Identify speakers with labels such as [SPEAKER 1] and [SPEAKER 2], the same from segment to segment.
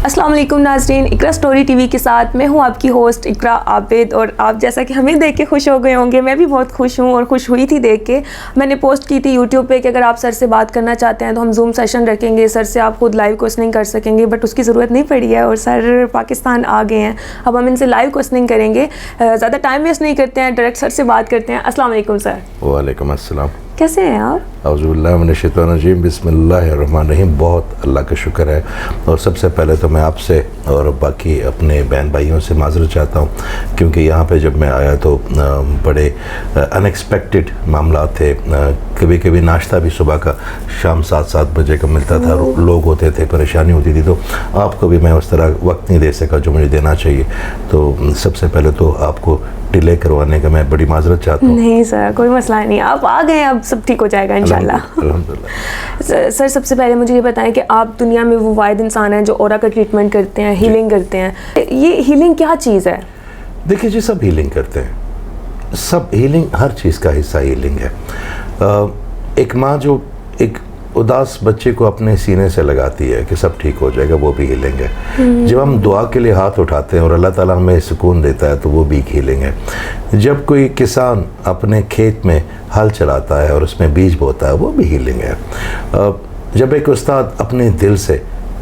[SPEAKER 1] السلام علیکم ناظرین، اقرا اسٹوری ٹی وی کے ساتھ میں ہوں آپ کی ہوسٹ اقرا عابد، اور آپ جیسا کہ ہمیں دیکھ کے خوش ہو گئے ہوں گے، میں بھی بہت خوش ہوں اور خوش ہوئی تھی دیکھ کے. میں نے پوسٹ کی تھی یوٹیوب پہ کہ اگر آپ سر سے بات کرنا چاہتے ہیں تو ہم زوم سیشن رکھیں گے، سر سے آپ خود لائیو کوسچننگ کر سکیں گے، بٹ اس کی ضرورت نہیں پڑی ہے اور سر پاکستان آ گئے ہیں. اب ہم ان سے لائیو کوسچننگ کریں گے، زیادہ ٹائم ویسٹ نہیں کرتے ہیں، ڈائریکٹ سر سے بات کرتے ہیں. السلام علیکم سر.
[SPEAKER 2] وعلیکم السلام.
[SPEAKER 1] کیسے ہیں آپ؟
[SPEAKER 2] اعوذ باللہ من الشیطان الرجیم، بسم اللہ الرحمن الرحیم. بہت اللہ کا شکر ہے، اور سب سے پہلے تو میں آپ سے اور باقی اپنے بہن بھائیوں سے معذرت چاہتا ہوں، کیونکہ یہاں پہ جب میں آیا تو بڑے ان ایکسپیکٹڈ معاملات تھے. کبھی کبھی ناشتہ بھی صبح کا شام 7 بجے کا ملتا تھا، لوگ ہوتے تھے، پریشانی ہوتی تھی، تو آپ کو بھی میں اس طرح وقت نہیں دے سکا جو مجھے دینا چاہیے. تو سب سے پہلے تو آپ کو ڈیلے کروانے کا میں بڑی معذرت چاہتا ہوں.
[SPEAKER 1] نہیں سر، کوئی مسئلہ نہیں، آپ آ گئے، اب سب ٹھیک ہو جائے گا انشاءاللہ.
[SPEAKER 2] الحمدللہ.
[SPEAKER 1] سر سب سے پہلے مجھے یہ بتائیں کہ آپ دنیا میں وہ واحد انسان ہیں جو اورا کا ٹریٹمنٹ کرتے ہیں، ہیلنگ کرتے ہیں. یہ ہیلنگ کیا چیز ہے؟
[SPEAKER 2] دیکھیے جی، سب ہیلنگ کرتے ہیں، سب ہیلنگ، ہر چیز کا حصہ ہیلنگ ہے. ایک ماں جو ایک اداس بچے کو اپنے سینے سے لگاتی ہے کہ سب ٹھیک ہو جائے گا، وہ بھی ہیلنگ ہے. جب ہم دعا کے لیے ہاتھ اٹھاتے ہیں اور اللہ تعالیٰ ہمیں سکون دیتا ہے تو وہ بھی ہیلنگ ہے. جب کوئی کسان اپنے کھیت میں ہل چلاتا ہے اور اس میں بیج بوتا ہے، وہ بھی ہیلنگ ہے. جب ایک استاد اپنے دل سے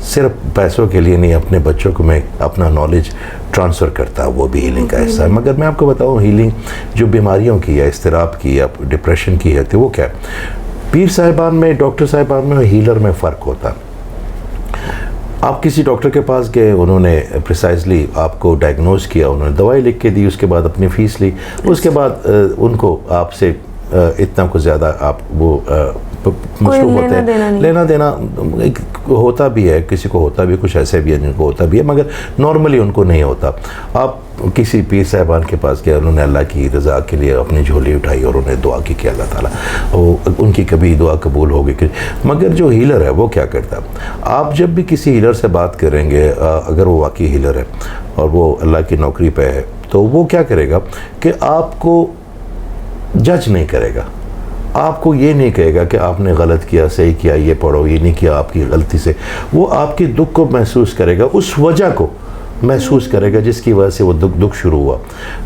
[SPEAKER 2] صرف پیسوں کے لیے نہیں، اپنے بچوں کو میں اپنا نالج ٹرانسفر کرتا ہے، وہ بھی ہیلنگ کا حصہ ہے. مگر میں آپ کو بتاؤں، ہیلنگ جو بیماریوں کی ہے، اضطراب کی یا ڈپریشن کی ہے، تو وہ کیا ہے؟ پیر صاحبان میں، ڈاکٹر صاحبان میں اور ہیلر میں فرق ہوتا ہے. آپ کسی ڈاکٹر کے پاس گئے، انہوں نے پریسائزلی آپ کو ڈائگنوز کیا، انہوں نے دوائی لکھ کے دی، اس کے بعد اپنی فیس لی، اس کے بعد ان کو آپ سے اتنا کچھ زیادہ آپ وہ مصروف ہوتے ہیں، لینا دینا ہوتا بھی ہے، کسی کو ہوتا بھی، کچھ ایسے بھی ہیں جن کو ہوتا بھی ہے، مگر نارملی ان کو نہیں ہوتا. آپ کسی پیر صاحبان کے پاس گئے، انہوں نے اللہ کی رضا کے لیے اپنی جھولی اٹھائی اور انہیں دعا کی کہ اللہ تعالیٰ وہ ان کی کبھی دعا قبول ہوگی. مگر جو ہیلر ہے وہ کیا کرتا ہے؟ آپ جب بھی کسی ہیلر سے بات کریں گے، اگر وہ واقعی ہیلر ہے اور وہ اللہ کی نوکری پہ ہے، تو وہ کیا کرے گا کہ آپ کو جج نہیں کرے گا. آپ کو یہ نہیں کہے گا کہ آپ نے غلط کیا، صحیح کیا، یہ پڑھو، یہ نہیں کیا آپ کی غلطی سے. وہ آپ کی دکھ کو محسوس کرے گا، اس وجہ کو محسوس کرے گا جس کی وجہ سے وہ دکھ شروع ہوا.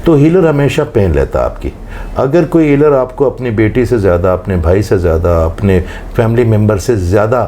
[SPEAKER 2] تو ہیلر ہمیشہ پین لیتا آپ کی. اگر کوئی ہیلر آپ کو اپنی بیٹی سے زیادہ، اپنے بھائی سے زیادہ، اپنے فیملی ممبر سے زیادہ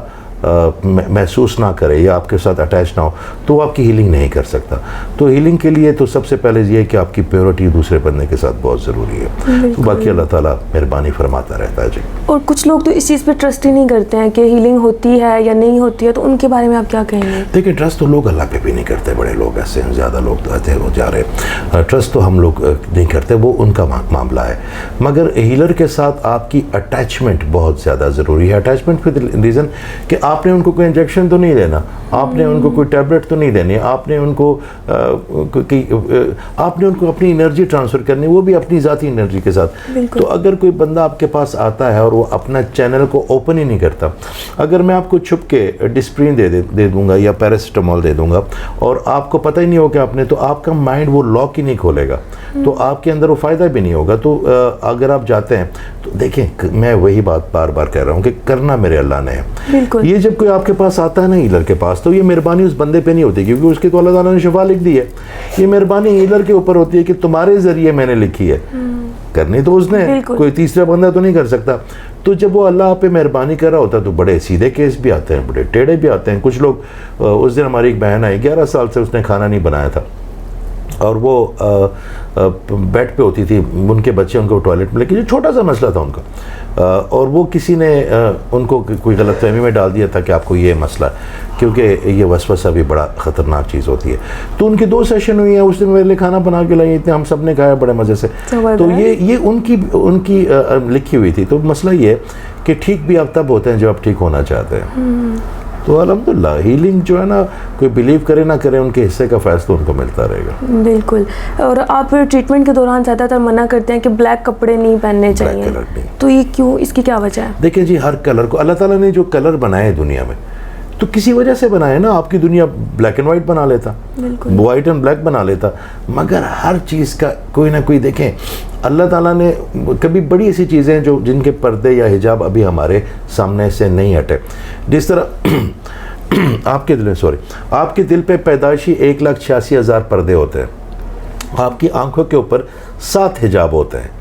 [SPEAKER 2] محسوس نہ کرے یا آپ کے ساتھ اٹیچ نہ ہو، تو وہ آپ کی ہیلنگ نہیں کر سکتا. تو ہیلنگ کے لیے تو سب سے پہلے یہ ہے کہ آپ کی پیورٹی دوسرے بندے کے ساتھ بہت ضروری ہے. تو باقی اللہ تعالیٰ مہربانی فرماتا رہتا ہے. جی.
[SPEAKER 1] اور کچھ لوگ تو اس چیز پہ ٹرسٹ ہی نہیں کرتے ہیں کہ ہیلنگ ہوتی ہے یا نہیں ہوتی ہے، تو ان کے بارے میں آپ کیا کہیں گے؟
[SPEAKER 2] دیکھیں، ٹرسٹ تو لوگ اللہ پہ بھی نہیں کرتے. بڑے لوگ ایسے ہیں، زیادہ لوگ آتے ہیں وہ جا رہے ہیں. ٹرسٹ تو ہم لوگ نہیں کرتے، وہ ان کا معاملہ ہے. مگر ہیلر کے ساتھ آپ کی اٹیچمنٹ بہت زیادہ ضروری ہے. اٹیچمنٹ فار ریزن کہ آپ نے ان کو کوئی انجیکشن تو نہیں دینا، آپ نے ان کو کوئی ٹیبلٹ تو نہیں دینی، آپ نے ان کو اپنی انرجی ٹرانسفر کرنی، وہ بھی اپنی ذاتی انرجی کے ساتھ. تو اگر کوئی بندہ آپ کے پاس آتا ہے اور وہ اپنا چینل کو اوپن ہی نہیں کرتا، اگر میں آپ کو چھپ کے ڈسپرین دے دوں گا یا پیراسیٹامول دے دوں گا اور آپ کو پتہ ہی نہیں ہوگا آپ نے، تو آپ کا مائنڈ وہ لاک ہی نہیں کھولے گا، تو آپ کے اندر وہ فائدہ بھی نہیں ہوگا. تو اگر آپ جاتے ہیں تو دیکھیں، میں وہی بات بار بار کہہ رہا ہوں کہ کرنا میرے اللہ نے ہے. یہ جب کوئی آپ کے پاس آتا ہے نا ہیلر کے پاس، تو یہ مہربانی اس بندے پہ نہیں ہوتی، کیونکہ اس کی تو اللہ تعالیٰ نے شفا لکھ دی ہے. یہ مہربانی ہیلر کے اوپر ہوتی ہے کہ تمہارے ذریعے میں نے لکھی ہے، کرنی تو اس نے، کوئی تیسرا بندہ تو نہیں کر سکتا. تو جب وہ اللہ پہ مہربانی کر رہا ہوتا ہے تو بڑے سیدھے کیس بھی آتے ہیں، بڑے ٹیڑھے بھی آتے ہیں. کچھ لوگ، اس دن ہماری ایک بہن آئی، 11 سال سے اس نے کھانا نہیں بنایا تھا، اور وہ بیڈ پہ ہوتی تھی، ان کے بچے ان کو ٹوائلٹ میں لے کے، جو چھوٹا سا مسئلہ تھا ان کا، اور وہ کسی نے ان کو کوئی غلط فہمی میں ڈال دیا تھا کہ آپ کو یہ مسئلہ، کیونکہ یہ وسوسہ بھی بڑا خطرناک چیز ہوتی ہے. تو ان کی 2 سیشن ہوئی ہیں، اس دن میرے لیے کھانا بنا کے لائی تھی، ہم سب نے کھایا بڑے مزے سے. تو یہ ان کی لکھی ہوئی تھی. تو مسئلہ یہ ہے کہ ٹھیک بھی آپ تب ہوتے ہیں جب آپ ٹھیک ہونا چاہتے ہیں. تو الحمدللہ ہیلنگ جو ہے نا، کوئی بلیو کرے نہ کرے، ان کے حصے کا فیصلہ ان کو ملتا رہے گا.
[SPEAKER 1] بالکل. اور آپ ٹریٹمنٹ کے دوران زیادہ تر منع کرتے ہیں کہ بلیک کپڑے نہیں پہننے چاہیے، تو یہ کیوں، اس کی کیا وجہ ہے؟
[SPEAKER 2] دیکھیں جی، ہر کلر کو اللہ تعالیٰ نے جو کلر بنائے دنیا میں، تو کسی وجہ سے بنائے نا. آپ کی دنیا بلیک اینڈ وائٹ بنا لیتا، وائٹ اینڈ بلیک بنا لیتا، مگر ہر چیز کا کوئی نہ کوئی، دیکھیں اللہ تعالیٰ نے کبھی بڑی ایسی چیزیں جن کے پردے یا حجاب ابھی ہمارے سامنے سے نہیں ہٹے. جس طرح آپ کے دل پہ پیدائشی 1,86,000 پردے ہوتے ہیں. آپ کی آنکھوں کے اوپر 7 حجاب ہوتے ہیں.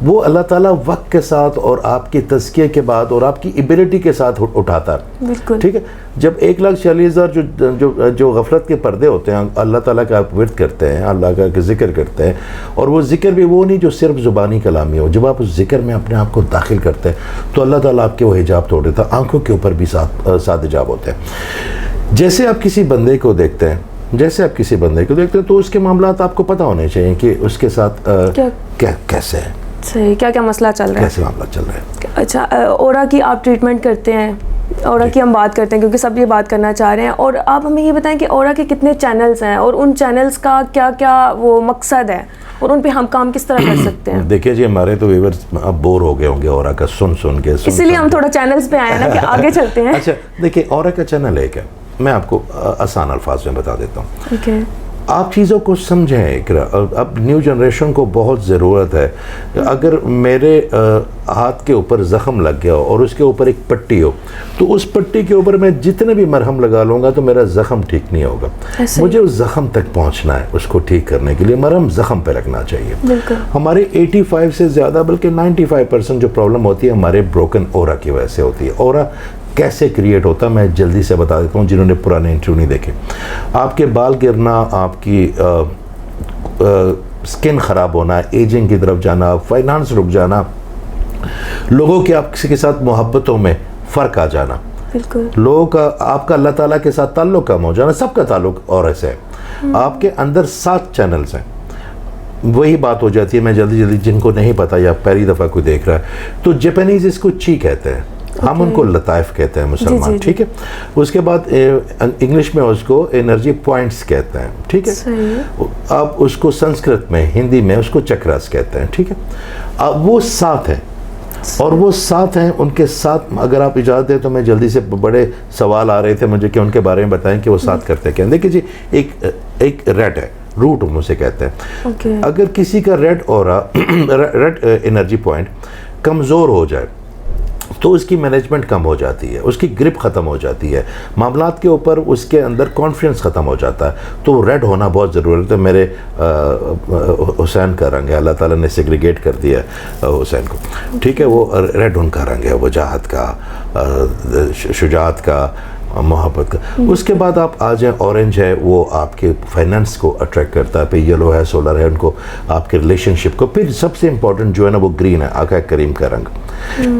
[SPEAKER 2] وہ اللہ تعالیٰ وقت کے ساتھ اور آپ کی تزکیے کے بعد اور آپ کی ایبیلٹی کے ساتھ اٹھاتا ہے.
[SPEAKER 1] بالکل
[SPEAKER 2] ٹھیک ہے. جب 1,40,000 جو غفلت کے پردے ہوتے ہیں, اللہ تعالیٰ کا آپ ورد کرتے ہیں, اللہ کا ذکر کرتے ہیں, اور وہ ذکر بھی وہ نہیں جو صرف زبانی کلامی ہو. جب آپ اس ذکر میں اپنے آپ کو داخل کرتے ہیں تو اللہ تعالیٰ آپ کے وہ حجاب توڑ دیتا ہے. آنکھوں کے اوپر بھی 7 حجاب ہوتے ہیں. جیسے آپ کسی بندے کو دیکھتے ہیں تو اس کے معاملات آپ کو پتہ ہونے چاہیے کہ اس کے ساتھ کیسے ہیں,
[SPEAKER 1] صحیح, کیا مسئلہ چل رہا ہے,
[SPEAKER 2] کیسے معاملات چل رہے ہیں.
[SPEAKER 1] اچھا, اورا کی آپ ٹریٹمنٹ کرتے ہیں, اورا کی ہم بات کرتے ہیں کیونکہ سب یہ بات کرنا چاہ رہے ہیں, اور آپ ہمیں یہ بتائیں کہ اورا کے کتنے چینلز ہیں اور ان چینلز کا کیا وہ مقصد ہے اور ان پہ ہم کام کس طرح کر سکتے ہیں.
[SPEAKER 2] دیکھیے جی, ہمارے تو ویورز اب بور ہو گئے ہوں گے اورا کا سن کے,
[SPEAKER 1] اسی لیے ہم تھوڑا چینلز پہ آئے ہیں نا کہ آگے چلتے ہیں.
[SPEAKER 2] اچھا دیکھیے, اورا کا چینل ایک ہے, میں آپ کو آسان الفاظ میں بتا دیتا ہوں.
[SPEAKER 1] اوکے,
[SPEAKER 2] آپ چیزوں کو سمجھیں. اب نیو جنریشن کو بہت ضرورت ہے. اگر میرے ہاتھ کے اوپر زخم لگ گیا اور اس کے اوپر ایک پٹی ہو تو اس پٹی کے اوپر میں جتنے بھی مرہم لگا لوں گا تو میرا زخم ٹھیک نہیں ہوگا. مجھے اس زخم تک پہنچنا ہے, اس کو ٹھیک کرنے کے لیے مرہم زخم پہ لگنا چاہیے. ہمارے 85 سے زیادہ بلکہ 95% جو پرابلم ہوتی ہے ہمارے بروکن اورا کی وجہ سے ہوتی ہے. اورا کیسے کریٹ ہوتا ہے میں جلدی سے بتا دیتا ہوں جنہوں نے پرانے انٹرویو نہیں دیکھے. آپ کے بال گرنا, آپ کی سکن خراب ہونا, ایجنگ کی طرف جانا, فائنانس رک جانا, لوگوں کے آپ کسی کے ساتھ محبتوں میں فرق آ جانا, لوگوں کا آپ کا اللہ تعالیٰ کے ساتھ تعلق کم ہو جانا, سب کا تعلق اور ایسے ہے. آپ کے اندر 7 چینلز ہیں. وہی بات ہو جاتی ہے, میں جلدی جن کو نہیں پتا یا پہلی دفعہ کوئی دیکھ رہا ہے, تو جیپنیز اس کو چی کہتے ہیں, ہم ان کو لطائف کہتے ہیں مسلمان. ٹھیک ہے. اس کے بعد انگلش میں اس کو انرجی پوائنٹس کہتے ہیں. ٹھیک ہے. آپ اس کو سنسکرت میں, ہندی میں اس کو چکراس کہتے ہیں. ٹھیک ہے. اب وہ 7 ہیں اور وہ 7 ہیں. ان کے ساتھ اگر آپ اجازت دیں تو میں جلدی سے, بڑے سوال آ رہے تھے مجھے کہ ان کے بارے میں بتائیں کہ وہ 7 کرتے کیا. دیکھیں جی, ایک ریڈ ہے, روٹ ہم اسے کہتے ہیں. اگر کسی کا ریڈ انرجی پوائنٹ کمزور ہو جائے تو اس کی مینجمنٹ کم ہو جاتی ہے, اس کی گرپ ختم ہو جاتی ہے, معاملات کے اوپر اس کے اندر کانفیڈنس ختم ہو جاتا ہے. تو ریڈ ہونا بہت ضرورت ہے. میرے حسین کا رنگ ہے, اللہ تعالیٰ نے سیگریگیٹ کر دیا حسین کو. ٹھیک ہے. وہ ریڈ ان کا رنگ ہے, وجاہت کا, شجاعت کا, محبت کا. اس کے بعد آپ آ جائیں, اورنج ہے, وہ آپ کے فائنانس کو اٹریکٹ کرتا ہے. پھر یلو ہے, سولر ہے, ان کو آپ کے ریلیشن شپ کو. پھر سب سے امپورٹنٹ جو ہے نا وہ گرین ہے, آقا کریم کا رنگ.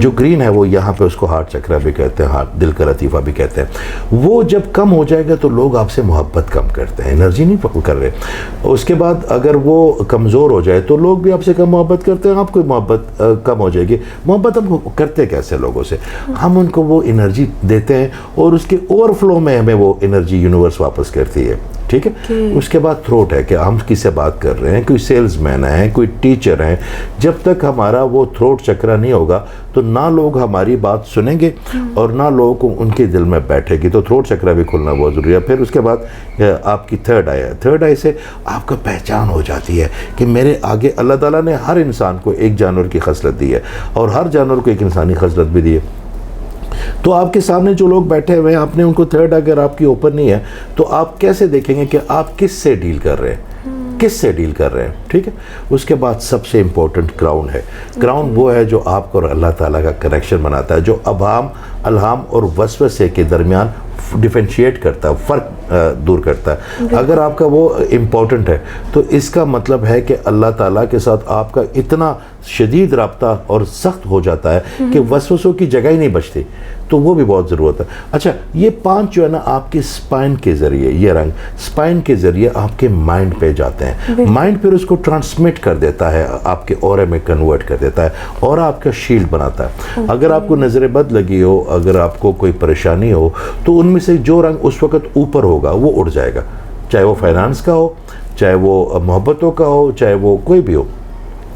[SPEAKER 2] جو گرین ہے وہ یہاں پہ اس کو ہارٹ چکرا بھی کہتے ہیں, ہارٹ دل کا لطیفہ بھی کہتے ہیں. وہ جب کم ہو جائے گا تو لوگ آپ سے محبت کم کرتے ہیں, انرجی نہیں کر رہے. اس کے بعد اگر وہ کمزور ہو جائے تو لوگ بھی آپ سے کم محبت کرتے ہیں, آپ کو محبت کم ہو جائے گی. محبت ہم کرتے کیسے لوگوں سے, ہم ان کو وہ انرجی دیتے ہیں اور اس کے اوور فلو میں ہمیں وہ انرجی یونیورس واپس کرتی ہے. ٹھیک ہے. اس کے بعد تھروٹ ہے کہ ہم کس سے بات کر رہے ہیں, کوئی سیلز مین ہے, کوئی ٹیچر ہے. جب تک ہمارا وہ تھروٹ چکرا نہیں ہوگا تو نہ لوگ ہماری بات سنیں گے اور نہ لوگوں کو ان کے دل میں بیٹھے گی. تو تھروٹ چکرا بھی کھلنا بہت ضروری ہے. پھر اس کے بعد آپ کی تھرڈ آئی ہے. تھرڈ آئی سے آپ کو پہچان ہو جاتی ہے کہ میرے آگے اللہ تعالیٰ نے ہر انسان کو ایک جانور کی خصلت دی ہے اور ہر جانور کو ایک انسانی خصلت بھی دی ہے. تو آپ کے سامنے جو لوگ بیٹھے ہوئے ہیں, آپ نے ان کو تھرڈ اگر آپ کی اوپن نہیں ہے تو آپ کیسے دیکھیں گے کہ آپ کس سے ڈیل کر رہے ہیں. ٹھیک ہے. اس کے بعد سب سے امپورٹنٹ کراؤن ہے. کراؤن وہ ہے جو آپ کو اور اللہ تعالیٰ کا کنیکشن بناتا ہے, جو ابہام, الہام اور وسوسے کے درمیان ڈیفرینشیٹ کرتا ہے, فرق دور کرتا ہے. اگر آپ کا وہ امپورٹنٹ ہے تو اس کا مطلب ہے کہ اللہ تعالیٰ کے ساتھ آپ کا اتنا شدید رابطہ اور سخت ہو جاتا ہے کہ وسوسوں کی جگہ ہی نہیں بچتی. تو وہ بھی بہت ضرورت ہے. اچھا, یہ 5 جو ہے نا آپ کی سپائن کے ذریعے, یہ رنگ سپائن کے ذریعے آپ کے مائنڈ پہ جاتے ہیں. مائنڈ پھر اس کو ٹرانسمٹ کر دیتا ہے, آپ کے اورے میں کنورٹ کر دیتا ہے اور آپ کا شیلڈ بناتا ہے. اگر آپ کو نظر بد لگی ہو, اگر آپ کو کوئی پریشانی ہو تو ان میں سے جو رنگ اس وقت اوپر ہوگا وہ اڑ جائے گا, چاہے وہ فائنانس کا ہو, چاہے وہ محبتوں کا ہو, چاہے وہ کوئی بھی ہو.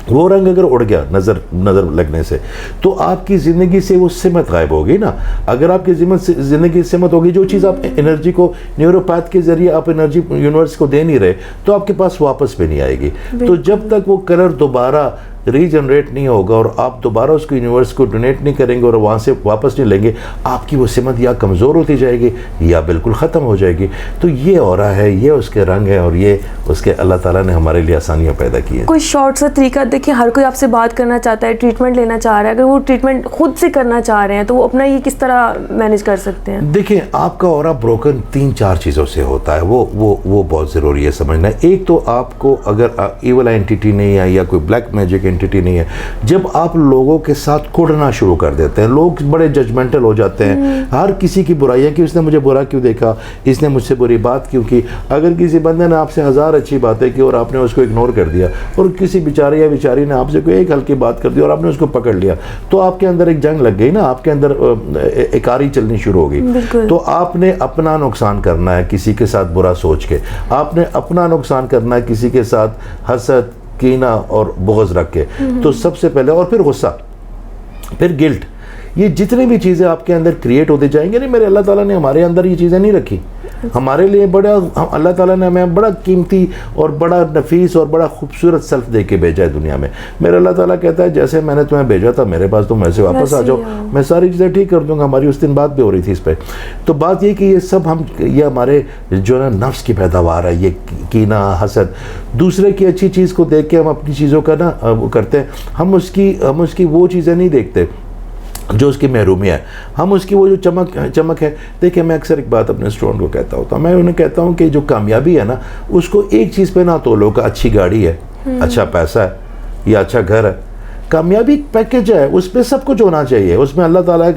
[SPEAKER 2] وہ رنگ اگر اڑ گیا نظر لگنے سے تو آپ کی زندگی سے وہ سمت غائب ہوگی نا. اگر آپ کی زندگی سمت ہوگی, جو چیز آپ انرجی کو نیوروپیتھ کے ذریعے آپ انرجی یونیورس کو دے نہیں رہے تو آپ کے پاس واپس بھی نہیں آئے گی. تو جب تک وہ کلر دوبارہ ریجنریٹ نہیں ہوگا اور آپ دوبارہ اس کو یونیورس کو ڈونیٹ نہیں کریں گے اور وہاں سے واپس نہیں لیں گے, آپ کی وہ سمت یا کمزور ہوتی جائے گی یا بالکل ختم ہو جائے گی. تو یہ اورا ہے, یہ اس کے رنگ ہے اور یہ اس کے اللہ تعالیٰ نے ہمارے لیے آسانیاں پیدا کی ہیں.
[SPEAKER 1] کوئی شارٹ سا طریقہ دیکھیں, ہر کوئی آپ سے بات کرنا چاہتا ہے, ٹریٹمنٹ لینا چاہ رہا ہے, اگر وہ ٹریٹمنٹ خود سے کرنا چاہ رہے ہیں تو وہ اپنا یہ کس طرح مینیج کر سکتے ہیں؟
[SPEAKER 2] دیکھیں, آپ کا اورا بروکن 3-4 چیزوں سے ہوتا ہے, وہ بہت ضروری ہے سمجھنا. ایک تو آپ کو اگر ایول اینٹیٹی نہیں ہے یا کوئی بلیک میجک اینٹیٹی نہیں ہے, جب آپ لوگوں کے ساتھ کوڑنا شروع کر دیتے ہیں, لوگ بڑے ججمنٹل ہو جاتے ہیں, ہر کسی کی برائیاں کہ اس نے مجھے برا کیوں دیکھا, اس نے مجھ سے بری بات کیوں کی. اگر کسی بندے نے آپ سے 1000 اچھی باتیں کی اور آپ نے اس کو اگنور کر دیا, اور کسی بیچارے یا بیچاری نے آپ سے کوئی ایک ہلکی بات کر دی اور آپ نے اس کو پکڑ لیا, تو آپ کے اندر ایک جنگ لگ گئی نا, آپ کے اندر اکاری چلنی شروع ہو گئی. تو آپ نے اپنا نقصان کرنا ہے کسی کے ساتھ برا سوچ کے, آپ نے اپنا نقصان کرنا ہے کسی کے ساتھ حسد, کینہ اور بغض رکھ کے. تو سب سے پہلے, اور پھر غصہ, پھر گلٹ, یہ جتنی بھی چیزیں آپ کے اندر کریٹ ہوتے جائیں گے نہیں, میرے اللہ تعالیٰ نے ہمارے اندر یہ چیزیں نہیں رکھی. ہمارے لیے بڑا, اللہ تعالیٰ نے ہمیں بڑا قیمتی اور بڑا نفیس اور بڑا خوبصورت سیلف دے کے بھیجا ہے دنیا میں. میرا اللہ تعالیٰ کہتا ہے جیسے میں نے تمہیں بھیجا تھا میرے پاس, تم ایسے واپس آ جاؤ, میں ساری چیزیں ٹھیک کر دوں گا. ہماری اس دن بات بھی ہو رہی تھی اس پہ. تو بات یہ کہ یہ سب یہ ہمارے جو ہے نا نفس کی پیداوار ہے, یہ کینہ, حسد, دوسرے کی اچھی چیز کو دیکھ کے ہم اپنی چیزوں کا نا وہ کرتے ہیں. ہم اس کی وہ چیزیں نہیں دیکھتے جو اس کی محرومی ہے, ہم اس کی وہ جو چمک ہے. دیکھیں, میں اکثر ایک بات اپنے اسٹوڈنٹ کو کہتا ہوتا ہوں, میں انہیں کہتا ہوں کہ جو کامیابی ہے نا, اس کو ایک چیز پہ نہ تولو کہ اچھی گاڑی ہے, اچھا پیسہ ہے یا اچھا گھر ہے. کامیابی ایک پیکج ہے, اس پہ سب کچھ ہونا چاہیے, اس میں اللہ تعالیٰ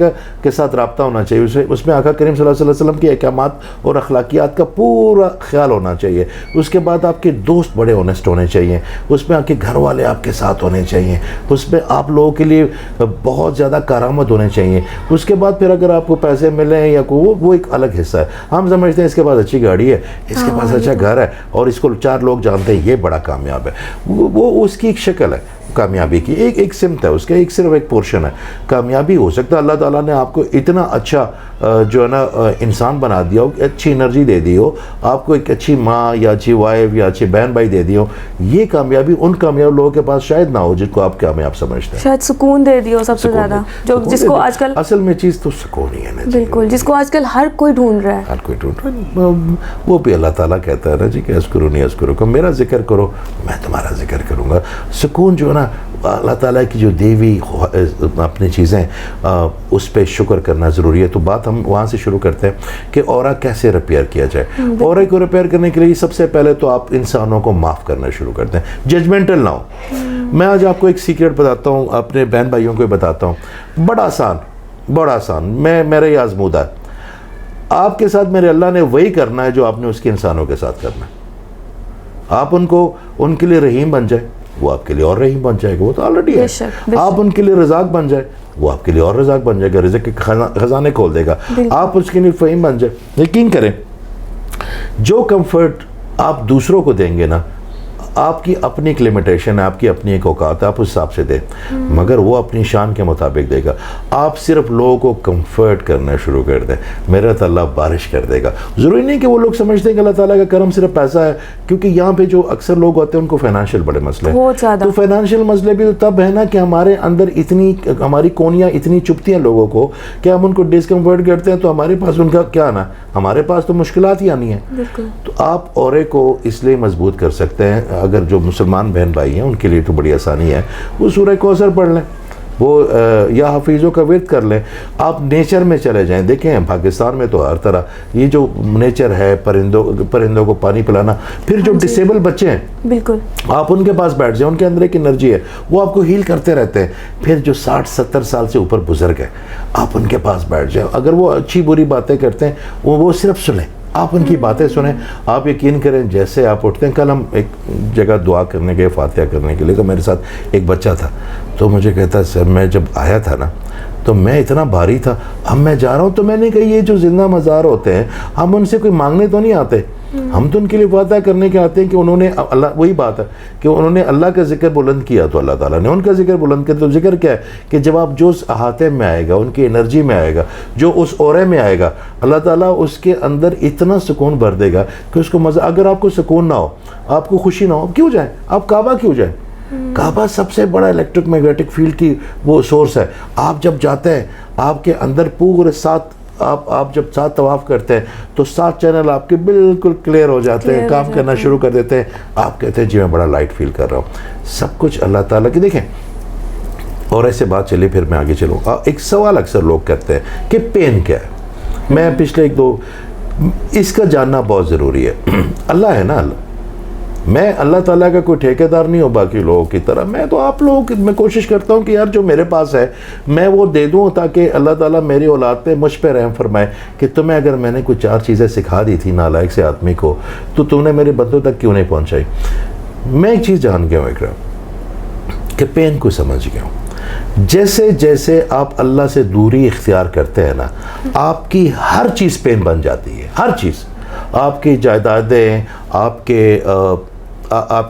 [SPEAKER 2] کے ساتھ رابطہ ہونا چاہیے, اس میں آقا کریم صلی اللہ علیہ وسلم کے احکامات اور اخلاقیات کا پورا خیال ہونا چاہیے. اس کے بعد آپ کے دوست بڑے آنیسٹ ہونے چاہیے, اس میں آپ کے گھر والے آپ کے ساتھ ہونے چاہیے, اس میں آپ لوگوں کے لیے بہت زیادہ کارآمد ہونے چاہیے. اس کے بعد پھر اگر آپ کو پیسے ملیں یا وہ ایک الگ حصہ ہے. ہم سمجھتے ہیں اس کے پاس اچھی گاڑی ہے, اس کے پاس اچھا گھر ہے اور اس کو 4 لوگ جانتے ہیں, یہ بڑا کامیاب ہے. وہ اس کی ایک شکل ہے کامیابی کی, ایک سمت ہے اس کا, صرف ایک پورشن ہے. کامیابی ہو سکتا ہے اللہ تعالیٰ نے آپ کو اتنا اچھا جو ہے نا انسان بنا دیا ہو, اچھی انرجی دے دی ہو, آپ کو ایک اچھی ماں یا اچھی وائف یا اچھی بہن بھائی دے دی ہو. یہ کامیابی ان کامیاب لوگوں کے پاس شاید نہ ہو جن کو آپ کامیاب سمجھتے ہیں.
[SPEAKER 1] شاید سکون دے دی ہو سب سے زیادہ, جس کو آج کل
[SPEAKER 2] اصل میں چیز تو سکون ہی ہے نا.
[SPEAKER 1] بالکل, جس کو آج کل ہر کوئی ڈھونڈ رہا ہے.
[SPEAKER 2] ہر کوئی ڈھونڈ رہا ہے. وہ بھی اللہ تعالیٰ کہتا ہے نا جی کہ اذکرونی اذکرکم, میرا ذکر کرو میں تمہارا ذکر کروں گا. سکون جو ہے نا اللہ تعالیٰ کی جو دیوی اپنی چیزیں, اس پہ شکر کرنا ضروری ہے. تو بات ہم وہاں سے شروع کرتے ہیں کہ اورا کیسے ریپیئر کیا جائے. اورا کو ریپیئر کرنے کے لیے سب سے پہلے تو آپ انسانوں کو معاف کرنا شروع کرتے ہیں, ججمنٹل نہ ہو. میں آج آپ کو ایک سیکرٹ بتاتا ہوں, اپنے بہن بھائیوں کو بتاتا ہوں, بڑا آسان, میرا یہ آزمودہ ہے. آپ کے ساتھ میرے اللہ نے وہی کرنا ہے جو آپ نے اس کے انسانوں کے ساتھ کرنا ہے. آپ ان کے لیے رحیم بن جائے, وہ آپ کے لیے اور رحیم بن جائے گا, وہ تو آلریڈی ہے. آپ ان کے لیے رزاق بن جائے, وہ آپ کے لیے اور رزاق بن جائے گا, رزق کے خزانے کھول دے گا. آپ اس کے لیے فہیم بن جائے. یقین کریں, جو کمفرٹ آپ دوسروں کو دیں گے نا, آپ کی اپنی ایک لمیٹیشن ہے, آپ کی اپنی ایک اوقات ہے, آپ اس حساب سے دیں, مگر وہ اپنی شان کے مطابق دے گا. آپ صرف لوگوں کو کمفرٹ کرنا شروع کر دیں, میرا تو اللہ بارش کر دے گا. ضروری نہیں کہ وہ لوگ سمجھتے ہیں کہ اللہ تعالیٰ کا کرم صرف پیسہ ہے, کیونکہ یہاں پہ جو اکثر لوگ ہوتے ہیں ان کو فائنینشیل بڑے مسئلے ہیں. تو فائنینشیل مسئلے بھی تو تب ہے نا کہ ہمارے اندر ہماری کونیاں اتنی چپتی ہیں لوگوں کو کہ ہم ان کو ڈسکمفرٹ کرتے ہیں, تو ہمارے پاس ان کا کیا آنا, ہمارے پاس تو مشکلات ہی آنی ہیں. تو آپ اورے کو اس لیے مضبوط کر سکتے ہیں, اگر جو مسلمان بہن بھائی ہیں ان کے لیے تو بڑی آسانی ہے, وہ سورہ کوثر پڑھ لیں, وہ یا حفیظوں کا ورد کر لیں. آپ نیچر میں چلے جائیں, دیکھیں پاکستان میں تو ہر طرح یہ جو نیچر ہے, پرندوں کو پانی پلانا. پھر جو ڈسیبل بچے ہیں, بالکل آپ ان کے پاس بیٹھ جائیں, ان کے اندر ایک انرجی ہے, وہ آپ کو ہیل کرتے رہتے ہیں. پھر جو 60-70 سال سے اوپر بزرگ ہیں, آپ ان کے پاس بیٹھ جائیں, اگر وہ اچھی بری باتیں کرتے ہیں وہ صرف سنیں, آپ ان کی باتیں سنیں. آپ یقین کریں, جیسے آپ اٹھتے ہیں, کل ہم ایک جگہ دعا کرنے گئے, فاتحہ کرنے کے لیے, تو میرے ساتھ ایک بچہ تھا, تو مجھے کہتا سر میں جب آیا تھا نا تو میں اتنا بھاری تھا, اب میں جا رہا ہوں. تو میں نے کہا یہ جو زندہ مزار ہوتے ہیں, ہم ان سے کوئی مانگنے تو نہیں آتے, ہم تو ان کے لیے فاتحہ کرنے کے آتے ہیں کہ انہوں نے اللہ, وہی بات ہے کہ انہوں نے اللہ کا ذکر بلند کیا تو اللہ تعالیٰ نے ان کا ذکر بلند کیا. تو ذکر کیا ہے کہ جب آپ جو اس احاطے میں آئے گا, ان کی انرجی میں آئے گا, جو اس اورے میں آئے گا, اللہ تعالیٰ اس کے اندر اتنا سکون بھر دے گا کہ اس کو مزہ. اگر آپ کو سکون نہ ہو, آپ کو خوشی نہ ہو, کیوں جائیں آپ کعبہ, کیوں جائیں کعبہ سب سے بڑا الیکٹرک میگنیٹک فیلڈ کی وہ سورس ہے. آپ جب جاتے ہیں آپ کے اندر پورے 7 آپ جب 7 طواف کرتے ہیں تو 7 چینل آپ کے بالکل کلیئر ہو جاتے ہیں, کام کرنا شروع کر دیتے ہیں. آپ کہتے ہیں جی میں بڑا لائٹ فیل کر رہا ہوں. سب کچھ اللہ تعالیٰ کی. دیکھیں اور ایسے بات چلی, پھر میں آگے چلوں. ایک سوال اکثر لوگ کرتے ہیں کہ پین کیا ہے. میں پچھلے 1-2 اس کا جاننا بہت ضروری ہے. اللہ ہے نا, اللہ, میں اللہ تعالیٰ کا کوئی ٹھیکیدار نہیں ہوں باقی لوگوں کی طرح. میں تو آپ لوگوں کی میں کوشش کرتا ہوں کہ یار جو میرے پاس ہے میں وہ دے دوں تاکہ اللہ تعالیٰ میری اولاد پہ مجھ پہ رحم فرمائے کہ تمہیں اگر میں نے کوئی 4 چیزیں سکھا دی تھی نالائق سے آدمی کو تو تم نے میرے بندوں تک کیوں نہیں پہنچائی. میں ایک چیز جان گیا ہوں اقرا کہ پین کو سمجھ گیا ہوں. جیسے جیسے آپ اللہ سے دوری اختیار کرتے ہیں نا, آپ کی ہر چیز پین بن جاتی ہے. ہر چیز, آپ کی جائیدادیں, آپ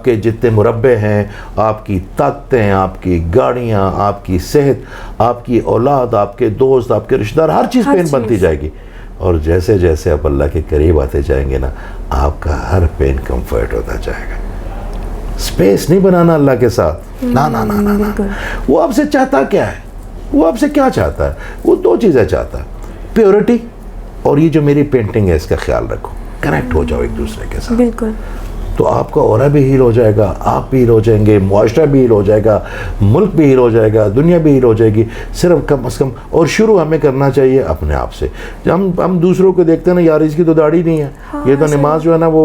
[SPEAKER 2] کے جتنے مربع ہیں, آپ کی طاقتیں, آپ کی گاڑیاں, آپ کی صحت, آپ کی اولاد, آپ کے دوست, آپ کے رشتہ دار, ہر چیز پین بنتی جائے گی. اور جیسے جیسے آپ اللہ کے قریب آتے جائیں گے نا, آپ کا ہر پین کمفرٹ ہوتا جائے گا. سپیس نہیں بنانا اللہ کے ساتھ, نا نا نا نا. وہ آپ سے چاہتا کیا ہے, وہ آپ سے کیا چاہتا ہے؟ وہ 2 چیزیں چاہتا ہے, پیورٹی اور یہ جو میری پینٹنگ ہے اس کا خیال رکھو, کنیکٹ ہو جاؤ ایک دوسرے کے ساتھ.
[SPEAKER 1] بالکل.
[SPEAKER 2] تو آپ کا اورا بھی ہیل ہو جائے گا, آپ بھی ہیل ہو جائیں گے, معاشرہ بھی ہیل ہو جائے گا, ملک بھی ہیل ہو جائے گا, دنیا بھی ہیل ہو جائے گی. صرف کم از کم اور شروع ہمیں کرنا چاہیے اپنے آپ سے. جب ہم دوسروں کو دیکھتے ہیں نا, یار اس کی تو داڑھی نہیں ہے, یہ تو نماز جو ہے نا وہ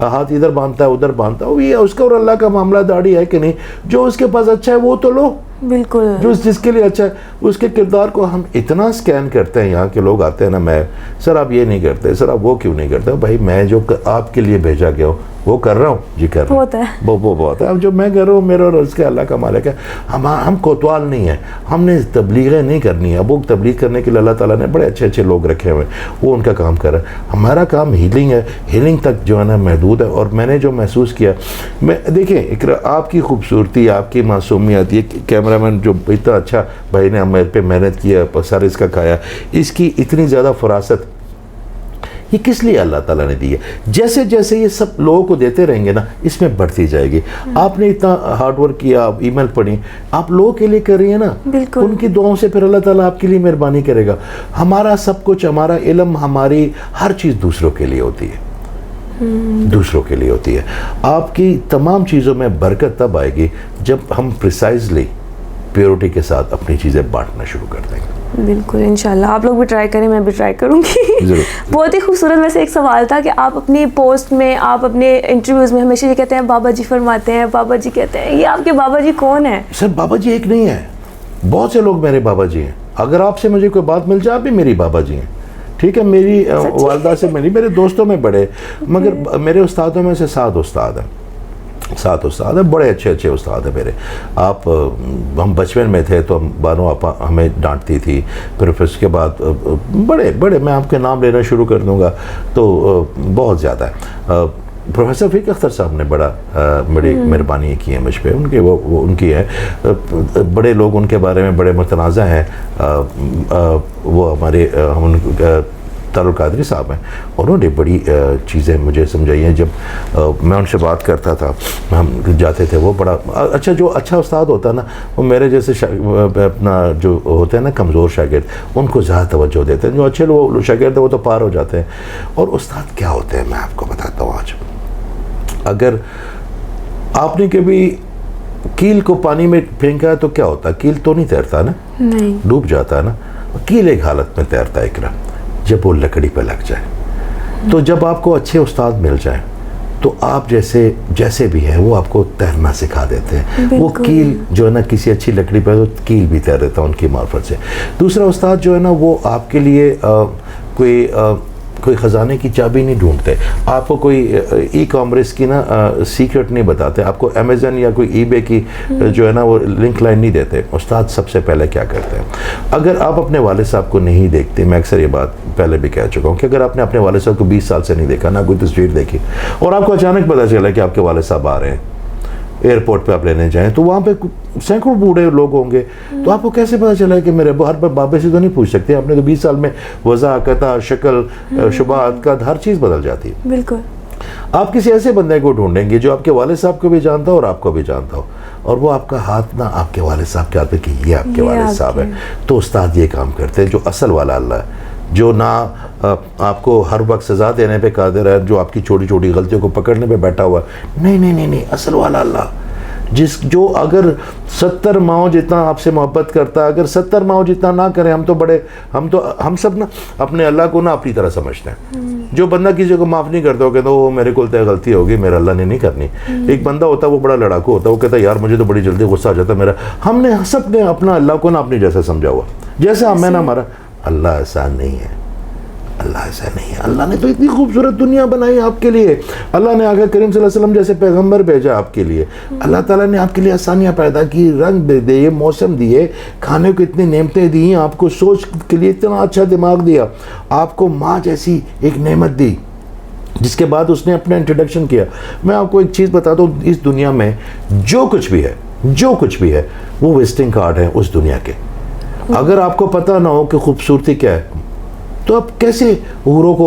[SPEAKER 2] ہاتھ ادھر باندھتا ہے ادھر باندھتا ہے, وہ یہ اس کا اور اللہ کا معاملہ داڑھی ہے کہ نہیں. جو اس کے پاس اچھا ہے وہ تو لو,
[SPEAKER 1] بالکل.
[SPEAKER 2] جو جس کے لیے اچھا ہے اس کے کردار کو ہم اتنا سکین کرتے ہیں. یہاں کے لوگ آتے ہیں نا, میں سر آپ یہ نہیں کرتے, سر آپ وہ کیوں نہیں کرتے. بھائی میں جو آپ کے لیے بھیجا گیا ہوں وہ کر رہا ہوں, جی کر رہا ہوں, وہ بہت ہے. اب جو میں کر رہا ہوں میرا رزق ہے, اللہ کا مالک ہے. ہم کوتوال نہیں ہیں, ہم نے تبلیغیں نہیں کرنی ہے. اب وہ تبلیغ کرنے کے لیے اللہ تعالیٰ نے بڑے اچھے اچھے لوگ رکھے ہوئے ہیں, وہ ان کا کام کر رہے ہیں. ہمارا کام ہیلنگ ہے, ہیلنگ تک جو ہے نا محدود ہے. اور میں نے جو محسوس کیا, میں دیکھیں اقرا آپ کی خوبصورتی, آپ کی معصومیت, یہ کیمرہ مین جو اتنا اچھا بھائی نے میرے پہ محنت کیا, سر اس کا کھایا, اس کی اتنی زیادہ فراست, یہ کس لیے اللہ تعالیٰ نے دی ہے. جیسے جیسے یہ سب لوگوں کو دیتے رہیں گے نا, اس میں بڑھتی جائے گی. آپ نے اتنا ہارڈ ورک کیا, آپ ای میل پڑھی, آپ لوگوں کے لیے کر رہی ہیں نا, ان کی دعاؤں سے پھر اللہ تعالیٰ آپ کے لیے مہربانی کرے گا. ہمارا سب کچھ, ہمارا علم, ہماری ہر چیز دوسروں کے لیے ہوتی ہے, دوسروں کے لیے ہوتی ہے. آپ کی تمام چیزوں میں برکت تب آئے گی جب ہم پریسائزلی پیورٹی کے ساتھ اپنی چیزیں بانٹنا شروع کر دیں گے.
[SPEAKER 1] بالکل, انشاءاللہ آپ لوگ بھی ٹرائی کریں, میں بھی ٹرائی کروں گی. بہت ہی خوبصورت. ویسے ایک سوال تھا کہ آپ اپنی پوسٹ میں, آپ اپنے انٹرویوز میں ہمیشہ یہ کہتے ہیں بابا جی فرماتے ہیں, بابا جی کہتے ہیں. یہ آپ کے بابا جی کون ہیں؟
[SPEAKER 2] سر بابا جی ایک نہیں ہے, بہت سے لوگ میرے بابا جی ہیں. اگر آپ سے مجھے کوئی بات مل جائے, آپ بھی میری بابا جی ہیں. ٹھیک ہے, میری والدہ سے ملی, میرے دوستوں میں بڑے, مگر میرے استادوں میں سے 7 استاد ہیں. 7 استاد ہیں, بڑے اچھے اچھے استاد ہیں میرے. آپ ہم بچپن میں تھے تو بانو آپا ہمیں ڈانٹتی تھی, پھر اس کے بعد بڑے بڑے, میں آپ کے نام لینا شروع کر دوں گا تو بہت زیادہ ہے. پروفیسر فقہ اختر صاحب نے بڑی مہربانی کی ہے مجھ پہ, ان کے وہ ان کی ہے. بڑے لوگ ان کے بارے میں بڑے متنازع ہیں. وہ ہمارے طارق قادری صاحب ہیں, انہوں نے بڑی چیزیں مجھے سمجھائی ہیں. جب میں ان سے بات کرتا تھا, ہم جاتے تھے, وہ بڑا اچھا, جو اچھا استاد ہوتا ہے نا وہ میرے جیسے اپنا جو ہوتے ہیں نا کمزور شاگرد, ان کو زیادہ توجہ دیتے ہیں. جو اچھے لوگ شاگرد ہیں وہ تو پار ہو جاتے ہیں. اور استاد کیا ہوتے ہیں میں آپ کو بتاتا ہوں آج. اگر آپ نے کبھی کیل کو پانی میں پھینکا ہے تو کیا ہوتا ہے, کیل تو نہیں تیرتا نا, ڈوب جاتا ہے نا. کیل ایک حالت میں تیرتا ہے اقرا, جب وہ لکڑی پہ لگ جائے. تو جب آپ کو اچھے استاد مل جائیں تو آپ جیسے بھی ہیں وہ آپ کو تیرنا سکھا دیتے ہیں. وہ کیل جو ہے نا کسی اچھی لکڑی پہ, تو کیل بھی تیر دیتا ہے ان کی معرفت سے. دوسرا استاد جو ہے نا وہ آپ کے لیے کوئی خزانے کی چابی نہیں ڈھونڈتے, آپ کو کوئی ای کامرس کی نا سیکرٹ نہیں بتاتے, آپ کو امیزن یا کوئی ای بے کی جو ہے نا وہ لنک لائن نہیں دیتے. استاد سب سے پہلے کیا کرتے ہیں, اگر آپ اپنے والد صاحب کو نہیں دیکھتے, میں اکثر یہ بات پہلے بھی کہہ چکا ہوں کہ اگر آپ نے اپنے والد صاحب کو 20 سال سے نہیں دیکھا, نہ کوئی تصویر دیکھی, اور آپ کو اچانک پتہ چلا کہ آپ کے والد صاحب آ رہے ہیں, ایئرپورٹ پہ آپ لینے جائیں, تو وہاں پہ سینکڑوں بوڑھے لوگ ہوں گے, تو آپ کو کیسے پتہ چلا ہے کہ میرے ہر بابے سے تو نہیں پوچھ سکتے. آپ نے تو 20 سال میں وضع, قطع, شکل, شبہ, عقد, ہر چیز بدل جاتی ہے.
[SPEAKER 1] بالکل.
[SPEAKER 2] آپ کسی ایسے بندے کو ڈھونڈیں گے جو آپ کے والد صاحب کو بھی جانتا ہو اور آپ کو بھی جانتا ہو, اور وہ آپ کا ہاتھ نہ آپ کے والد صاحب کے ہاتھ پہ کہ یہ آپ کے والد صاحب ہیں. تو استاد یہ کام کرتے ہیں جو اصل والا اللہ ہے, جو نہ آپ کو ہر وقت سزا دینے پہ قادر ہے, جو آپ کی چھوٹی چھوٹی غلطیوں کو پکڑنے پہ بیٹھا ہوا ہے. نہیں, اصل والا اللہ جو اگر 70 ماؤں جتنا آپ سے محبت کرتا ہے, اگر 70 ماؤں جتنا نہ کریں, ہم سب نا اپنے اللہ کو نہ اپنی طرح سمجھتے ہیں. جو بندہ کسی کو معاف نہیں کرتا, وہ کہتا وہ میرے کو غلطی ہوگی, میرا اللہ نے نہیں کرنی. ایک بندہ ہوتا ہے وہ بڑا لڑاکو ہوتا ہے, وہ کہتا ہے یار مجھے تو بڑی جلدی غصہ آ جاتا ہے میرا. ہم نے سب نے اپنا اللہ کو نہ اپنی جیسا سمجھا ہوا, جیسا میں نا ہمارا. اللہ ایسا نہیں ہے, اللہ ایسا نہیں ہے. اللہ نے تو اتنی خوبصورت دنیا بنائی آپ کے لیے. اللہ نے آقا کریم صلی اللہ علیہ وسلم جیسے پیغمبر بھیجا آپ کے لیے. اللہ تعالیٰ نے آپ کے لیے آسانیاں پیدا کی, رنگ دیے, موسم دیے, کھانے کو اتنی نعمتیں دی, آپ کو سوچ کے لیے اتنا اچھا دماغ دیا, آپ کو ماں جیسی ایک نعمت دی, جس کے بعد اس نے اپنا انٹروڈکشن کیا. میں آپ کو ایک چیز بتاتا ہوں, اس دنیا میں جو کچھ بھی ہے وہ وزٹنگ کارڈ ہے اس دنیا کے. اگر آپ کو پتہ نہ ہو کہ خوبصورتی کیا ہے تو آپ کیسے حوروں کو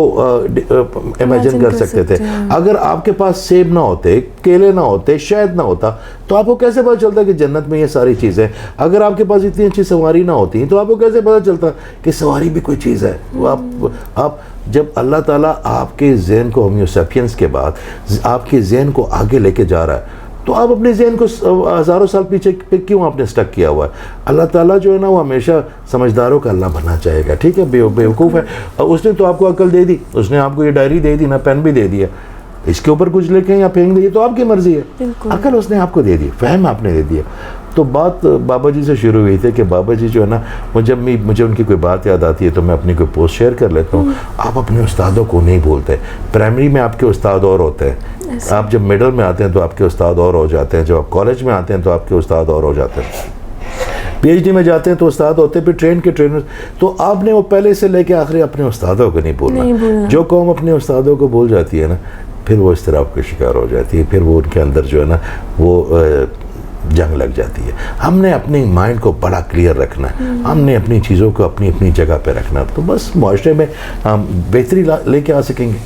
[SPEAKER 2] امیجن کر سکتے تھے؟ اگر آپ کے پاس سیب نہ ہوتے, کیلے نہ ہوتے, شہد نہ ہوتا, تو آپ کو کیسے پتہ چلتا کہ جنت میں یہ ساری چیزیں؟ اگر آپ کے پاس اتنی اچھی سواری نہ ہوتی تو آپ کو کیسے پتہ چلتا کہ سواری بھی کوئی چیز ہے؟ آپ جب اللہ تعالیٰ آپ کے ذہن کو ہومیو سیپینس کے بعد آپ کے ذہن کو آگے لے کے جا رہا ہے, تو آپ اپنے ذہن کو ہزاروں سال پیچھے پہ کیوں آپ نے سٹک کیا ہوا ہے؟ اللہ تعالیٰ جو ہے نا وہ ہمیشہ سمجھداروں کا اللہ بننا چاہے گا, ٹھیک ہے؟ بیوقوف ہے. اس نے تو آپ کو عقل دے دی, اس نے آپ کو یہ ڈائری دے دی, نہ پین بھی دے دیا, اس کے اوپر کچھ لکھیں یا پھینک دیجیے تو آپ کی مرضی ہے. عقل اس نے آپ کو دے دی, فہم آپ نے دے دیا. تو بات بابا جی سے شروع ہوئی تھی کہ بابا جی جو ہے نا, جب مجھے ان کی کوئی بات یاد آتی ہے تو میں اپنی کوئی پوسٹ شیئر کر لیتا ہوں. آپ اپنے استادوں کو نہیں بھولتے. پرائمری میں آپ کے استاد اور ہوتے ہیں, آپ جب مڈل میں آتے ہیں تو آپ کے استاد اور ہو جاتے ہیں, جب آپ کالج میں آتے ہیں تو آپ کے استاد اور ہو جاتے ہیں, پی ایچ ڈی میں جاتے ہیں تو استاد ہوتے ہیں, پھر ٹرینر. تو آپ نے وہ پہلے سے لے کے آخری اپنے استادوں کو نہیں بھولنا. جو قوم اپنے استادوں کو بھول جاتی ہے نا, پھر وہ اس طرح کا شکار ہو جاتی ہے, پھر وہ ان کے اندر جو ہے نا وہ جنگ لگ جاتی ہے. ہم نے اپنی مائنڈ کو بڑا کلیئر رکھنا ہے, ہم نے اپنی چیزوں کو اپنی جگہ پہ رکھنا ہے, تو بس معاشرے میں ہم بہتری لے کے آ سکیں گے.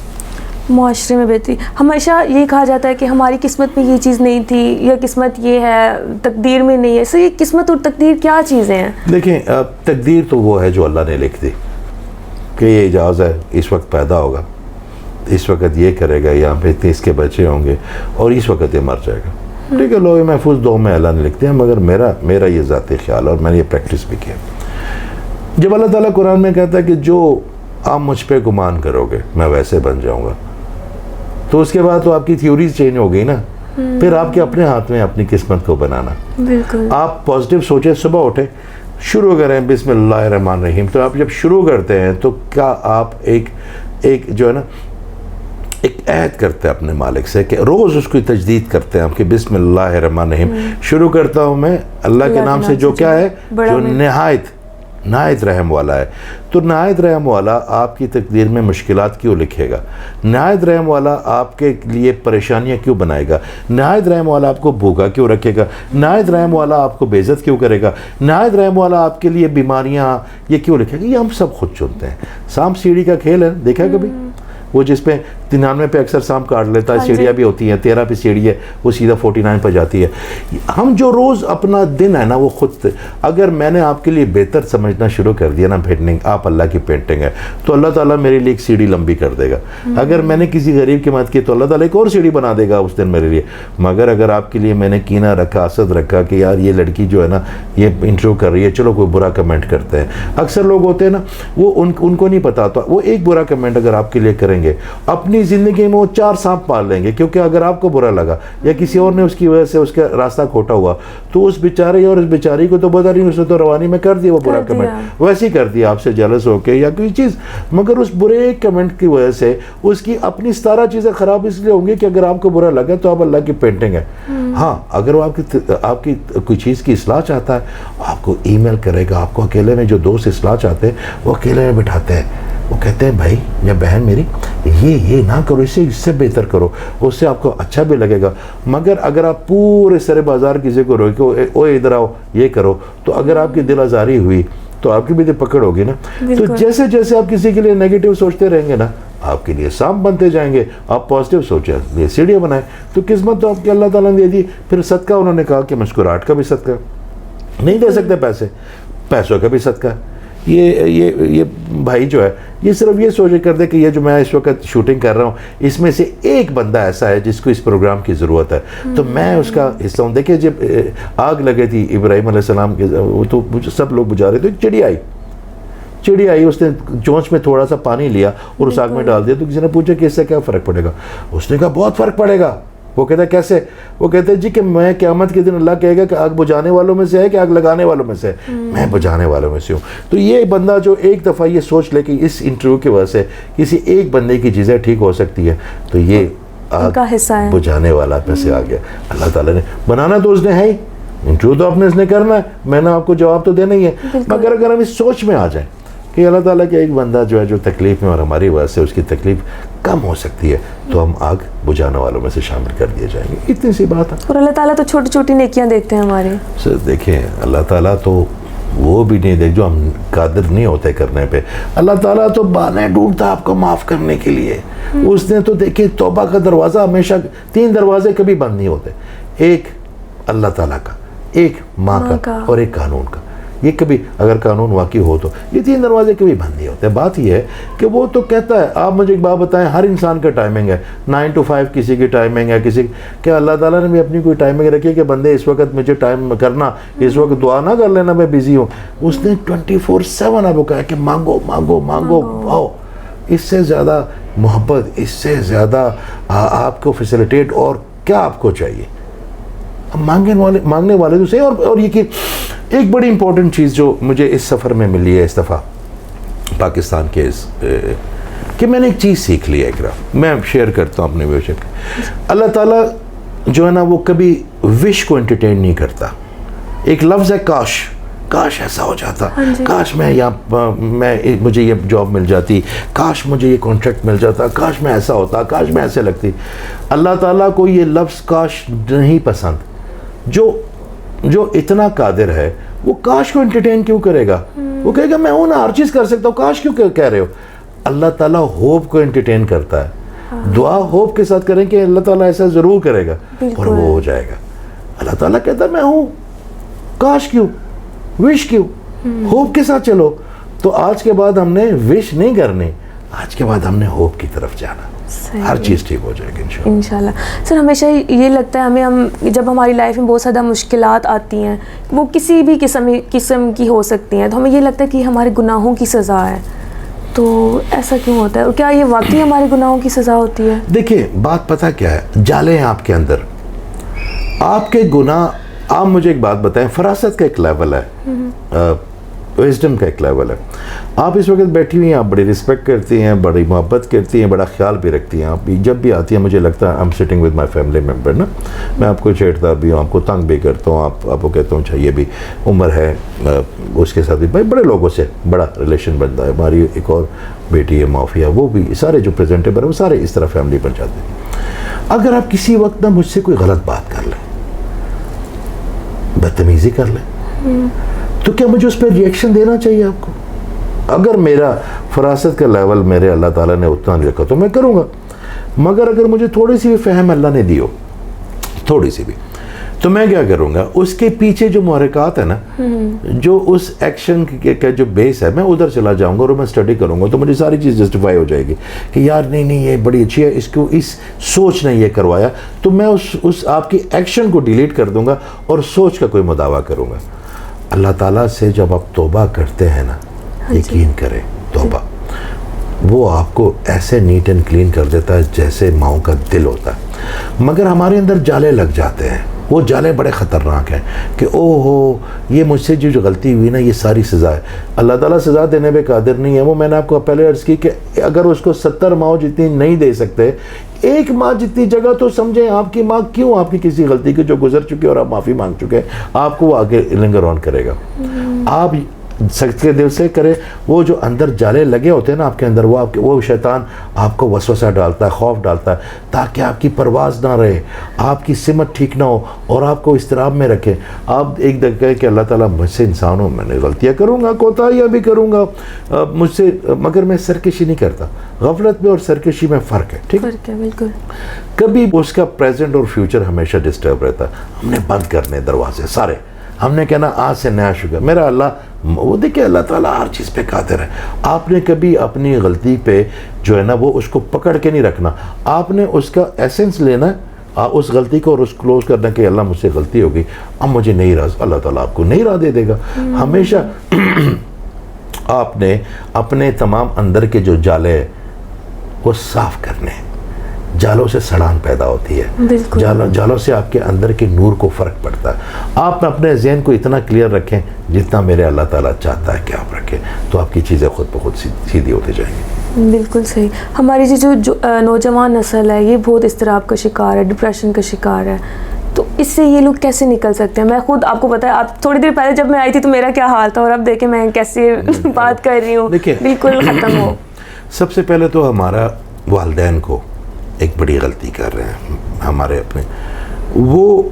[SPEAKER 1] معاشرے میں بہتری. ہمیشہ یہ کہا جاتا ہے کہ ہماری قسمت میں یہ چیز نہیں تھی, یا قسمت یہ ہے, تقدیر میں نہیں ہے. سر یہ قسمت اور تقدیر کیا چیزیں ہیں؟ دیکھیں,
[SPEAKER 2] تقدیر تو وہ ہے جو اللہ نے لکھ دی کہ یہ اعجاز ہے, اس وقت پیدا ہوگا, اس وقت یہ کرے گا, یہاں پہ 30 کے بچے ہوں گے, اور اس وقت یہ مر جائے گا. ٹھیک ہے, لوگ محفوظ دو میں اللہ نے لکھتے ہیں, مگر میرا یہ ذاتی خیال ہے, اور میں نے یہ پریکٹس بھی کیا. جب اللہ تعالیٰ قرآن میں کہتا ہے کہ جو آپ مجھ پہ گمان کرو گے میں ویسے بن جاؤں گا, تو اس کے بعد تو آپ کی تھیوریز چینج ہو گئی نا. پھر آپ کے اپنے ہاتھ میں اپنی قسمت کو بنانا. بالکل. آپ پازیٹیو سوچیں, صبح اٹھیں, شروع کریں بسم اللہ الرحمن الرحیم. تو آپ جب شروع کرتے ہیں تو کیا آپ ایک جو ہے نا ایک عہد کرتے ہیں اپنے مالک سے کہ روز اس کی تجدید کرتے ہیں آپ کہ بسم اللہ الرحمن الرحیم شروع کرتا ہوں میں اللہ کے نام سے جو کیا ہے, جو نہایت رحم والا ہے. تو نہایت رحم والا آپ کی تقدیر میں مشکلات کیوں لکھے گا؟ نہایت رحم والا آپ کے لیے پریشانیاں کیوں بنائے گا؟ نہایت رحم والا آپ کو بھوکا کیوں رکھے گا؟ نہایت رحم والا آپ کو بے عزت کیوں کرے گا؟ نہایت رحم والا آپ کے لیے بیماریاں یہ کیوں لکھے گا؟ یہ ہم سب خود چنتے ہیں. سانپ سیڑھی کا کھیل ہے, دیکھا ہے کبھی؟ وہ جس پہ 93 پہ اکثر سانپ کاٹ لیتا ہے, سیڑھیاں بھی ہوتی ہیں, 13 پہ سیڑھی ہے, وہ سیدھا 49 پہ جاتی ہے. ہم جو روز اپنا دن ہے نا وہ خود, اگر میں نے آپ کے لیے بہتر سمجھنا شروع کر دیا نا, پینٹنگ آپ اللہ کی پینٹنگ ہے, تو اللہ تعالیٰ میرے لیے ایک سیڑھی لمبی کر دے گا. اگر میں نے کسی غریب کی مدد کی تو اللہ تعالیٰ ایک اور سیڑھی بنا دے گا اس دن میرے لیے. مگر اگر آپ کے لیے میں نے کینہ رکھا, حسد رکھا کہ یار یہ لڑکی جو ہے نا یہ انٹرو کر رہی ہے, چلو کوئی برا کمنٹ کرتے ہیں. اکثر لوگ ہوتے ہیں نا وہ ان کو نہیں پتا, تو وہ ایک برا کمنٹ اگر آپ کے لیے کریں گے, اپنی زندگی میں وہ 4 سانپ پال لیں گے. کیونکہ اگر آپ کو برا لگا یا کسی اور نے اس کی وجہ سے اس کا راستہ کھوٹا ہوا, تو اس بیچارے اور اس بیچاری کو تو پتہ نہیں, اس نے تو روانی میں کر دیا وہ برا کمنٹ, ویسے ہی کر دیا آپ سے جیلس ہو کے یا کوئی چیز. مگر اس برے کمنٹ کی وجہ سے اس کی اپنی 17 چیزیں خراب اس لیے ہوں گی کہ اگر آپ کو برا لگا تو آپ اللہ کی پینٹنگ ہے. ہاں, اگر وہ آپ کی کوئی چیز کی اصلاح چاہتا ہے, آپ کو ای میل کرے گا. آپ کو اکیلے میں جو دوست اصلاح چاہتے ہیں وہ اکیلے میں بٹھاتے ہیں, وہ کہتے ہیں بھائی یا بہن میری یہ نہ کرو, اس سے بہتر کرو, اس سے آپ کو اچھا بھی لگے گا. مگر اگر آپ پورے سر بازار کسی کو روکو, اوے ادھر آؤ یہ کرو, تو اگر آپ کی دل آزاری ہوئی تو آپ کی بھی تو پکڑ ہوگی نا. تو جیسے جیسے آپ کسی کے لیے نیگیٹو سوچتے رہیں گے نا, آپ کے لیے سانپ بنتے جائیں گے. آپ پازیٹیو سوچیں, یہ سیڑھیاں بنائیں, تو قسمت تو آپ کی اللہ تعالیٰ نے دے دی. پھر صدقہ انہوں نے کہا کہ مسکراہٹ کا بھی صدقہ, نہیں دے سکتے پیسے, پیسوں کا بھی صدقہ. یہ بھائی جو ہے یہ صرف یہ سوچ کر دے کہ یہ جو میں اس وقت شوٹنگ کر رہا ہوں اس میں سے ایک بندہ ایسا ہے جس کو اس پروگرام کی ضرورت ہے, تو میں اس کا حصہ ہوں. دیکھیں جب آگ لگے تھی ابراہیم علیہ السلام کے, وہ تو سب لوگ بجھا رہے تھے, چڑی آئی, اس نے چونچ میں تھوڑا سا پانی لیا اور اس آگ میں ڈال دیا. تو کسی نے پوچھا کہ اس سے کیا فرق پڑے گا؟ اس نے کہا بہت فرق پڑے گا. وہ کہتا ہے کیسے؟ وہ کہتے ہیں جی کہ میں قیامت کے دن اللہ کہے گا کہ آگ بجھانے والوں میں سے ہے کہ آگ لگانے والوں میں سے ہے, میں بجھانے والوں میں سے ہوں. تو یہ بندہ جو ایک دفعہ یہ سوچ لے کہ اس انٹرویو کی وجہ سے کسی ایک بندے کی چیزیں ٹھیک ہو سکتی ہے, تو یہ آگ بجھانے والا میں سے آ گیا. اللہ تعالیٰ نے بنانا تو اس نے ہے ہی, انٹرویو تو آپ نے اس نے کرنا ہے, میں نے آپ کو جواب تو دینا ہی ہے. مگر اگر ہم اس سوچ میں آ جائیں کہ اللہ تعالیٰ کے ایک بندہ جو ہے جو تکلیف میں اور ہماری وجہ سے اس کی تکلیف کم ہو سکتی ہے, تو ہم آگ بجھانے والوں میں سے شامل کر دیے جائیں گے. اتنی سی بات ہے.
[SPEAKER 1] اور اللہ تعالیٰ تو چھوٹی چھوٹی نیکیاں دیکھتے ہیں ہمارے.
[SPEAKER 2] سر دیکھیں, اللہ تعالیٰ تو وہ بھی نہیں دیکھ جو ہم قادر نہیں ہوتے کرنے پہ. اللہ تعالیٰ تو بہانے ڈھونڈتا آپ کو معاف کرنے کے لیے. اس نے تو دیکھیں توبہ کا دروازہ ہمیشہ, 3 دروازے کبھی بند نہیں ہوتے, ایک اللہ تعالیٰ کا, ایک ماں کا اور ایک قانون کا. یہ کبھی اگر قانون واقعی ہو تو یہ 3 دروازے کبھی بند نہیں ہوتے. بات یہ ہے کہ وہ تو کہتا ہے, آپ مجھے ایک بات بتائیں, ہر انسان کا ٹائمنگ ہے 9 to 5, کسی کی ٹائمنگ ہے, کسی کیا اللہ تعالیٰ نے بھی اپنی کوئی ٹائمنگ رکھی ہے کہ بندے اس وقت مجھے ٹائم کرنا, اس وقت دعا نہ کر لینا, میں بیزی ہوں. اس نے 24/7 آپ کو کہا کہ مانگو مانگو مانگو پاؤ. اس سے زیادہ محبت, اس سے زیادہ آپ کو فیسیلیٹیٹ اور کیا آپ کو چاہیے؟ مانگنے والے تو صحیح. اور یہ کہ ایک بڑی امپورٹنٹ چیز جو مجھے اس سفر میں ملی ہے اس دفعہ پاکستان کے کہ میں نے ایک چیز سیکھ لی ہے, میں شیئر کرتا ہوں اپنے ویوشن. اللہ تعالیٰ جو ہے نا وہ کبھی وش کو انٹرٹین نہیں کرتا. ایک لفظ ہے کاش ایسا ہو جاتا, کاش مجھے یہ جاب مل جاتی, کاش مجھے یہ کانٹریکٹ مل جاتا, کاش میں ایسا ہوتا, کاش میں ایسے لگتی. اللہ تعالیٰ کو یہ لفظ کاش نہیں پسند. جو اتنا قادر ہے وہ کاش کو انٹرٹین کیوں کرے گا؟ وہ کہے گا میں ہوں نا, ہر چیز کر سکتا ہوں, کاش کیوں کہہ رہے ہو؟ اللہ تعالیٰ ہوپ کو انٹرٹین کرتا ہے. دعا ہوپ کے ساتھ کریں کہ اللہ تعالیٰ ایسا ضرور کرے گا اور وہ ہو جائے گا. اللہ تعالیٰ کہتا ہے میں ہوں, کاش کیوں, وش کیوں, ہوپ کے ساتھ چلو. تو آج کے بعد ہم نے وش نہیں کرنی, آج کے بعد ہم نے ہوپ کی طرف جانا. ہر چیز ٹھیک ہو جائے گی
[SPEAKER 1] انشاءاللہ. سر ہمیشہ یہ لگتا ہے ہمیں جب ہماری لائف میں بہت زیادہ مشکلات آتی ہیں, وہ کسی بھی قسم کی ہو سکتی ہیں, تو ہمیں یہ لگتا ہے کہ ہمارے گناہوں کی سزا ہے. تو ایسا کیوں ہوتا ہے, اور کیا یہ واقعی ہمارے گناہوں کی سزا ہوتی ہے؟
[SPEAKER 2] دیکھیں بات پتہ کیا ہے, جالے ہیں آپ کے اندر, آپ کے گناہ. آپ مجھے ایک بات بتائیں, فراست کا ایک لیول ہے, وزڈم کا ایک لیول ہے. آپ اس وقت بیٹھی ہوئی ہیں, آپ بڑی رسپیکٹ کرتی ہیں, بڑی محبت کرتی ہیں, بڑا خیال بھی رکھتی ہیں. آپ جب بھی آتی ہیں مجھے لگتا ہے I am sitting with my family member نا, میں آپ کو چھیڑتا بھی ہوں, آپ کو تنگ بھی کرتا ہوں, آپ کو کہتا ہوں اچھا یہ بھی عمر ہے, اس کے ساتھ بھی بھائی بڑے لوگوں سے بڑا ریلیشن بنتا ہے. ہماری ایک اور بیٹی ہے معافیہ, وہ بھی سارے جو پریزنٹیبل ہیں وہ سارے اس طرح فیملی بن جاتے ہیں. اگر آپ کسی وقت نا مجھ سے کوئی غلط بات کر لیں, بدتمیزی کر لیں, تو کیا مجھے اس پہ ریئیکشن دینا چاہیے آپ کو؟ اگر میرا فراست کا لیول میرے اللہ تعالیٰ نے اتنا نہیں رکھا تو میں کروں گا. مگر اگر مجھے تھوڑی سی بھی فہم اللہ نے دی ہو, تھوڑی سی بھی, تو میں کیا کروں گا, اس کے پیچھے جو محرکات ہیں نا, جو اس ایکشن کا جو بیس ہے, میں ادھر چلا جاؤں گا اور میں اسٹڈی کروں گا, تو مجھے ساری چیز جسٹیفائی ہو جائے گی کہ یار نہیں یہ بڑی اچھی ہے, اس کو اس سوچ نے یہ کروایا, تو میں اس آپ کی ایکشن کو ڈیلیٹ کر دوں گا اور سوچ کا کوئی مداوع کروں گا. اللہ تعالیٰ سے جب آپ توبہ کرتے ہیں نا, یقین کریں توبہ وہ آپ کو ایسے نیٹ اینڈ کلین کر دیتا ہے جیسے ماؤں کا دل ہوتا ہے. مگر ہمارے اندر جالے لگ جاتے ہیں, وہ جالے بڑے خطرناک ہیں کہ او ہو یہ مجھ سے جو غلطی ہوئی نا یہ ساری سزا ہے. اللہ تعالیٰ سزا دینے پہ قادر نہیں ہے. وہ میں نے آپ کو پہلے عرض کی کہ اگر اس کو 70 ماؤں جتنی نہیں دے سکتے, 1 ماں جتنی جگہ تو سمجھیں آپ کی ماں کیوں آپ کی کسی غلطی کی جو گزر چکی اور آپ معافی مانگ چکے ہیں, آپ کو وہ آگے لنگر آن کرے گا. آپ سچے دل سے کرے. وہ جو اندر جالے لگے ہوتے ہیں نا آپ کے اندر, وہ شیطان آپ کو وسوسہ ڈالتا ہے, خوف ڈالتا ہے, تاکہ آپ کی پرواز نہ رہے, آپ کی سمت ٹھیک نہ ہو اور آپ کو اضطراب میں رکھے. آپ ایک دفعہ کہے کہ اللہ تعالیٰ مجھ سے انسان ہوں, میں نے غلطیاں کروں گا, کوتاہیاں بھی کروں گا مجھ سے, مگر میں سرکشی نہیں کرتا. غفلت میں اور سرکشی میں فرق ہے, ٹھیک
[SPEAKER 1] فرق ہے بالکل.
[SPEAKER 2] کبھی اس کا پریزنٹ اور فیوچر ہمیشہ ڈسٹرب رہتا ہے. ہم نے بند کرنے دروازے سارے, ہم نے کہنا آج سے نیا شروع. میرا اللہ, وہ دیکھیں اللہ تعالیٰ ہر چیز پہ قادر ہے. آپ نے کبھی اپنی غلطی پہ جو ہے نا وہ اس کو پکڑ کے نہیں رکھنا, آپ نے اس کا ایسنس لینا ہے, اس غلطی کو اور اس کلوز کرنا کہ اللہ مجھ سے غلطی ہوگی, اب مجھے نئی راہ, اللہ تعالیٰ آپ کو نئی راہ دے دے گا. ہمیشہ آپ نے اپنے تمام اندر کے جو جالے ہیں وہ صاف کرنے ہیں. جالوں سے سڑان پیدا ہوتی ہے, جالوں سے آپ کے اندر کے نور کو فرق پڑتا ہے. آپ اپنے ذہن کو اتنا کلیئر رکھیں جتنا میرے اللہ تعالیٰ چاہتا ہے کہ آپ رکھیں, تو آپ کی چیزیں خود بخود سیدھی ہوتی جائیں گی.
[SPEAKER 1] بالکل صحیح. ہماری جو نوجوان نسل ہے یہ بہت اضطراب کا شکار ہے, ڈپریشن کا شکار ہے, تو اس سے یہ لوگ کیسے نکل سکتے ہیں؟ میں خود آپ کو پتہ ہے, آپ تھوڑی دیر پہلے جب میں آئی تھی تو میرا کیا حال تھا, اور اب دیکھیں میں کیسے بات کر رہی ہوں, بالکل ختم ہو.
[SPEAKER 2] سب سے پہلے تو ہمارا والدین کو ایک بڑی غلطی کر رہے ہیں ہمارے اپنے, وہ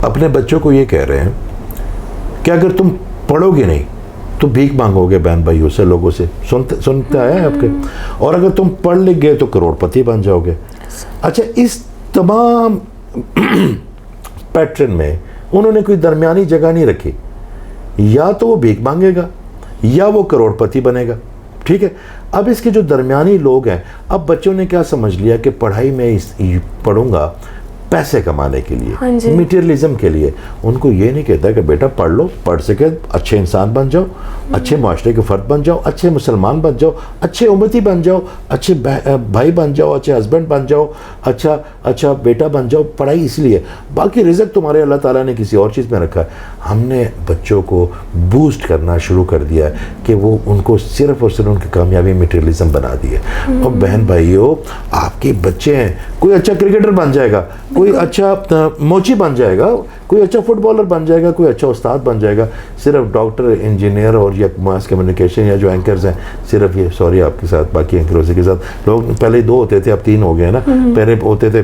[SPEAKER 2] اپنے بچوں کو یہ کہہ رہے ہیں کہ اگر تم پڑھو گے نہیں تو بھیک مانگو گے بہن بھائیوں سے, لوگوں سے. سنتے آئے ہیں آپ کے, اور اگر تم پڑھ لکھ گئے تو کروڑ پتی بن جاؤ گے. اچھا, اس تمام پیٹرن میں انہوں نے کوئی درمیانی جگہ نہیں رکھی, یا تو وہ بھیک مانگے گا یا وہ کروڑ پتی بنے گا, ٹھیک ہے. اب اس کے جو درمیانی لوگ ہیں, اب بچوں نے کیا سمجھ لیا کہ پڑھائی میں پڑھوں گا پیسے کمانے کے لیے, میٹیریلزم کے لیے. ان کو یہ نہیں کہتا کہ بیٹا پڑھ لو, پڑھ سکے اچھے انسان بن جاؤ, اچھے معاشرے کے فرد بن جاؤ, اچھے مسلمان بن جاؤ, اچھے امتی بن جاؤ, اچھے بھائی بن جاؤ, اچھے ہسبینڈ بن جاؤ, اچھا بیٹا بن جاؤ. پڑھائی اس لیے, باقی رزق تمہارے اللہ تعالیٰ نے کسی اور چیز میں رکھا ہے. ہم نے بچوں کو بوسٹ کرنا شروع کر دیا ہے کہ وہ ان کو صرف اور صرف ان کی کامیابی میٹیریلزم بنا دی ہے. اور بہن بھائیو, آپ کے بچے ہیں, کوئی اچھا کرکٹر بن جائے گا, کوئی اچھا موچی بن جائے گا, کوئی اچھا فٹ بالر بن جائے گا, کوئی اچھا استاد بن جائے گا. صرف ڈاکٹر, انجینئر اور یا ماس کمیونیکیشن یا جو اینکرز ہیں, صرف یہ, سوری آپ کے ساتھ, باقی اینکروں کے ساتھ لوگ پہلے 2 ہوتے تھے, اب 3 ہو گئے نا. پہلے ہوتے تھے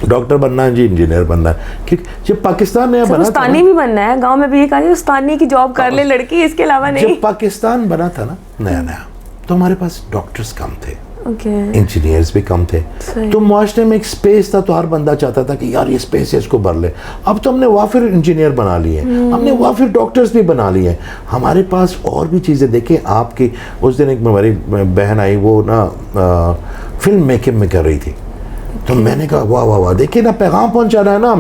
[SPEAKER 2] ڈاکٹر بننا ہے جی, انجینئر بننا ہے. کیونکہ جب پاکستان نیا بنا تھا, استانی
[SPEAKER 1] بھی بننا ہے, گاؤں میں بھی یہ کہا استانی کی جاب کر لے لڑکی, اس کے علاوہ نہیں.
[SPEAKER 2] جب پاکستان بنا تھا نا نیا تو ہمارے پاس ڈاکٹرز کم تھے, انجینئرز بھی کم تھے, تو معاشرے میں ایک سپیس تھا, تو ہر بندہ چاہتا تھا کہ یار یہ سپیس ہے, اس کو بھر لے. اب تو ہم نے وافر انجینئر بنا لیے ہیں, ہم نے وافر ڈاکٹرز بھی بنا لیے ہیں. ہمارے پاس اور بھی چیزیں. دیکھیں آپ کی, اس دن ایک ہماری بہن آئی, وہ نا فلم میکنگ میں کر رہی تھی, تو میں نے کہا واہ واہ واہ, دیکھیں نا پیغام پہنچانا ہے نا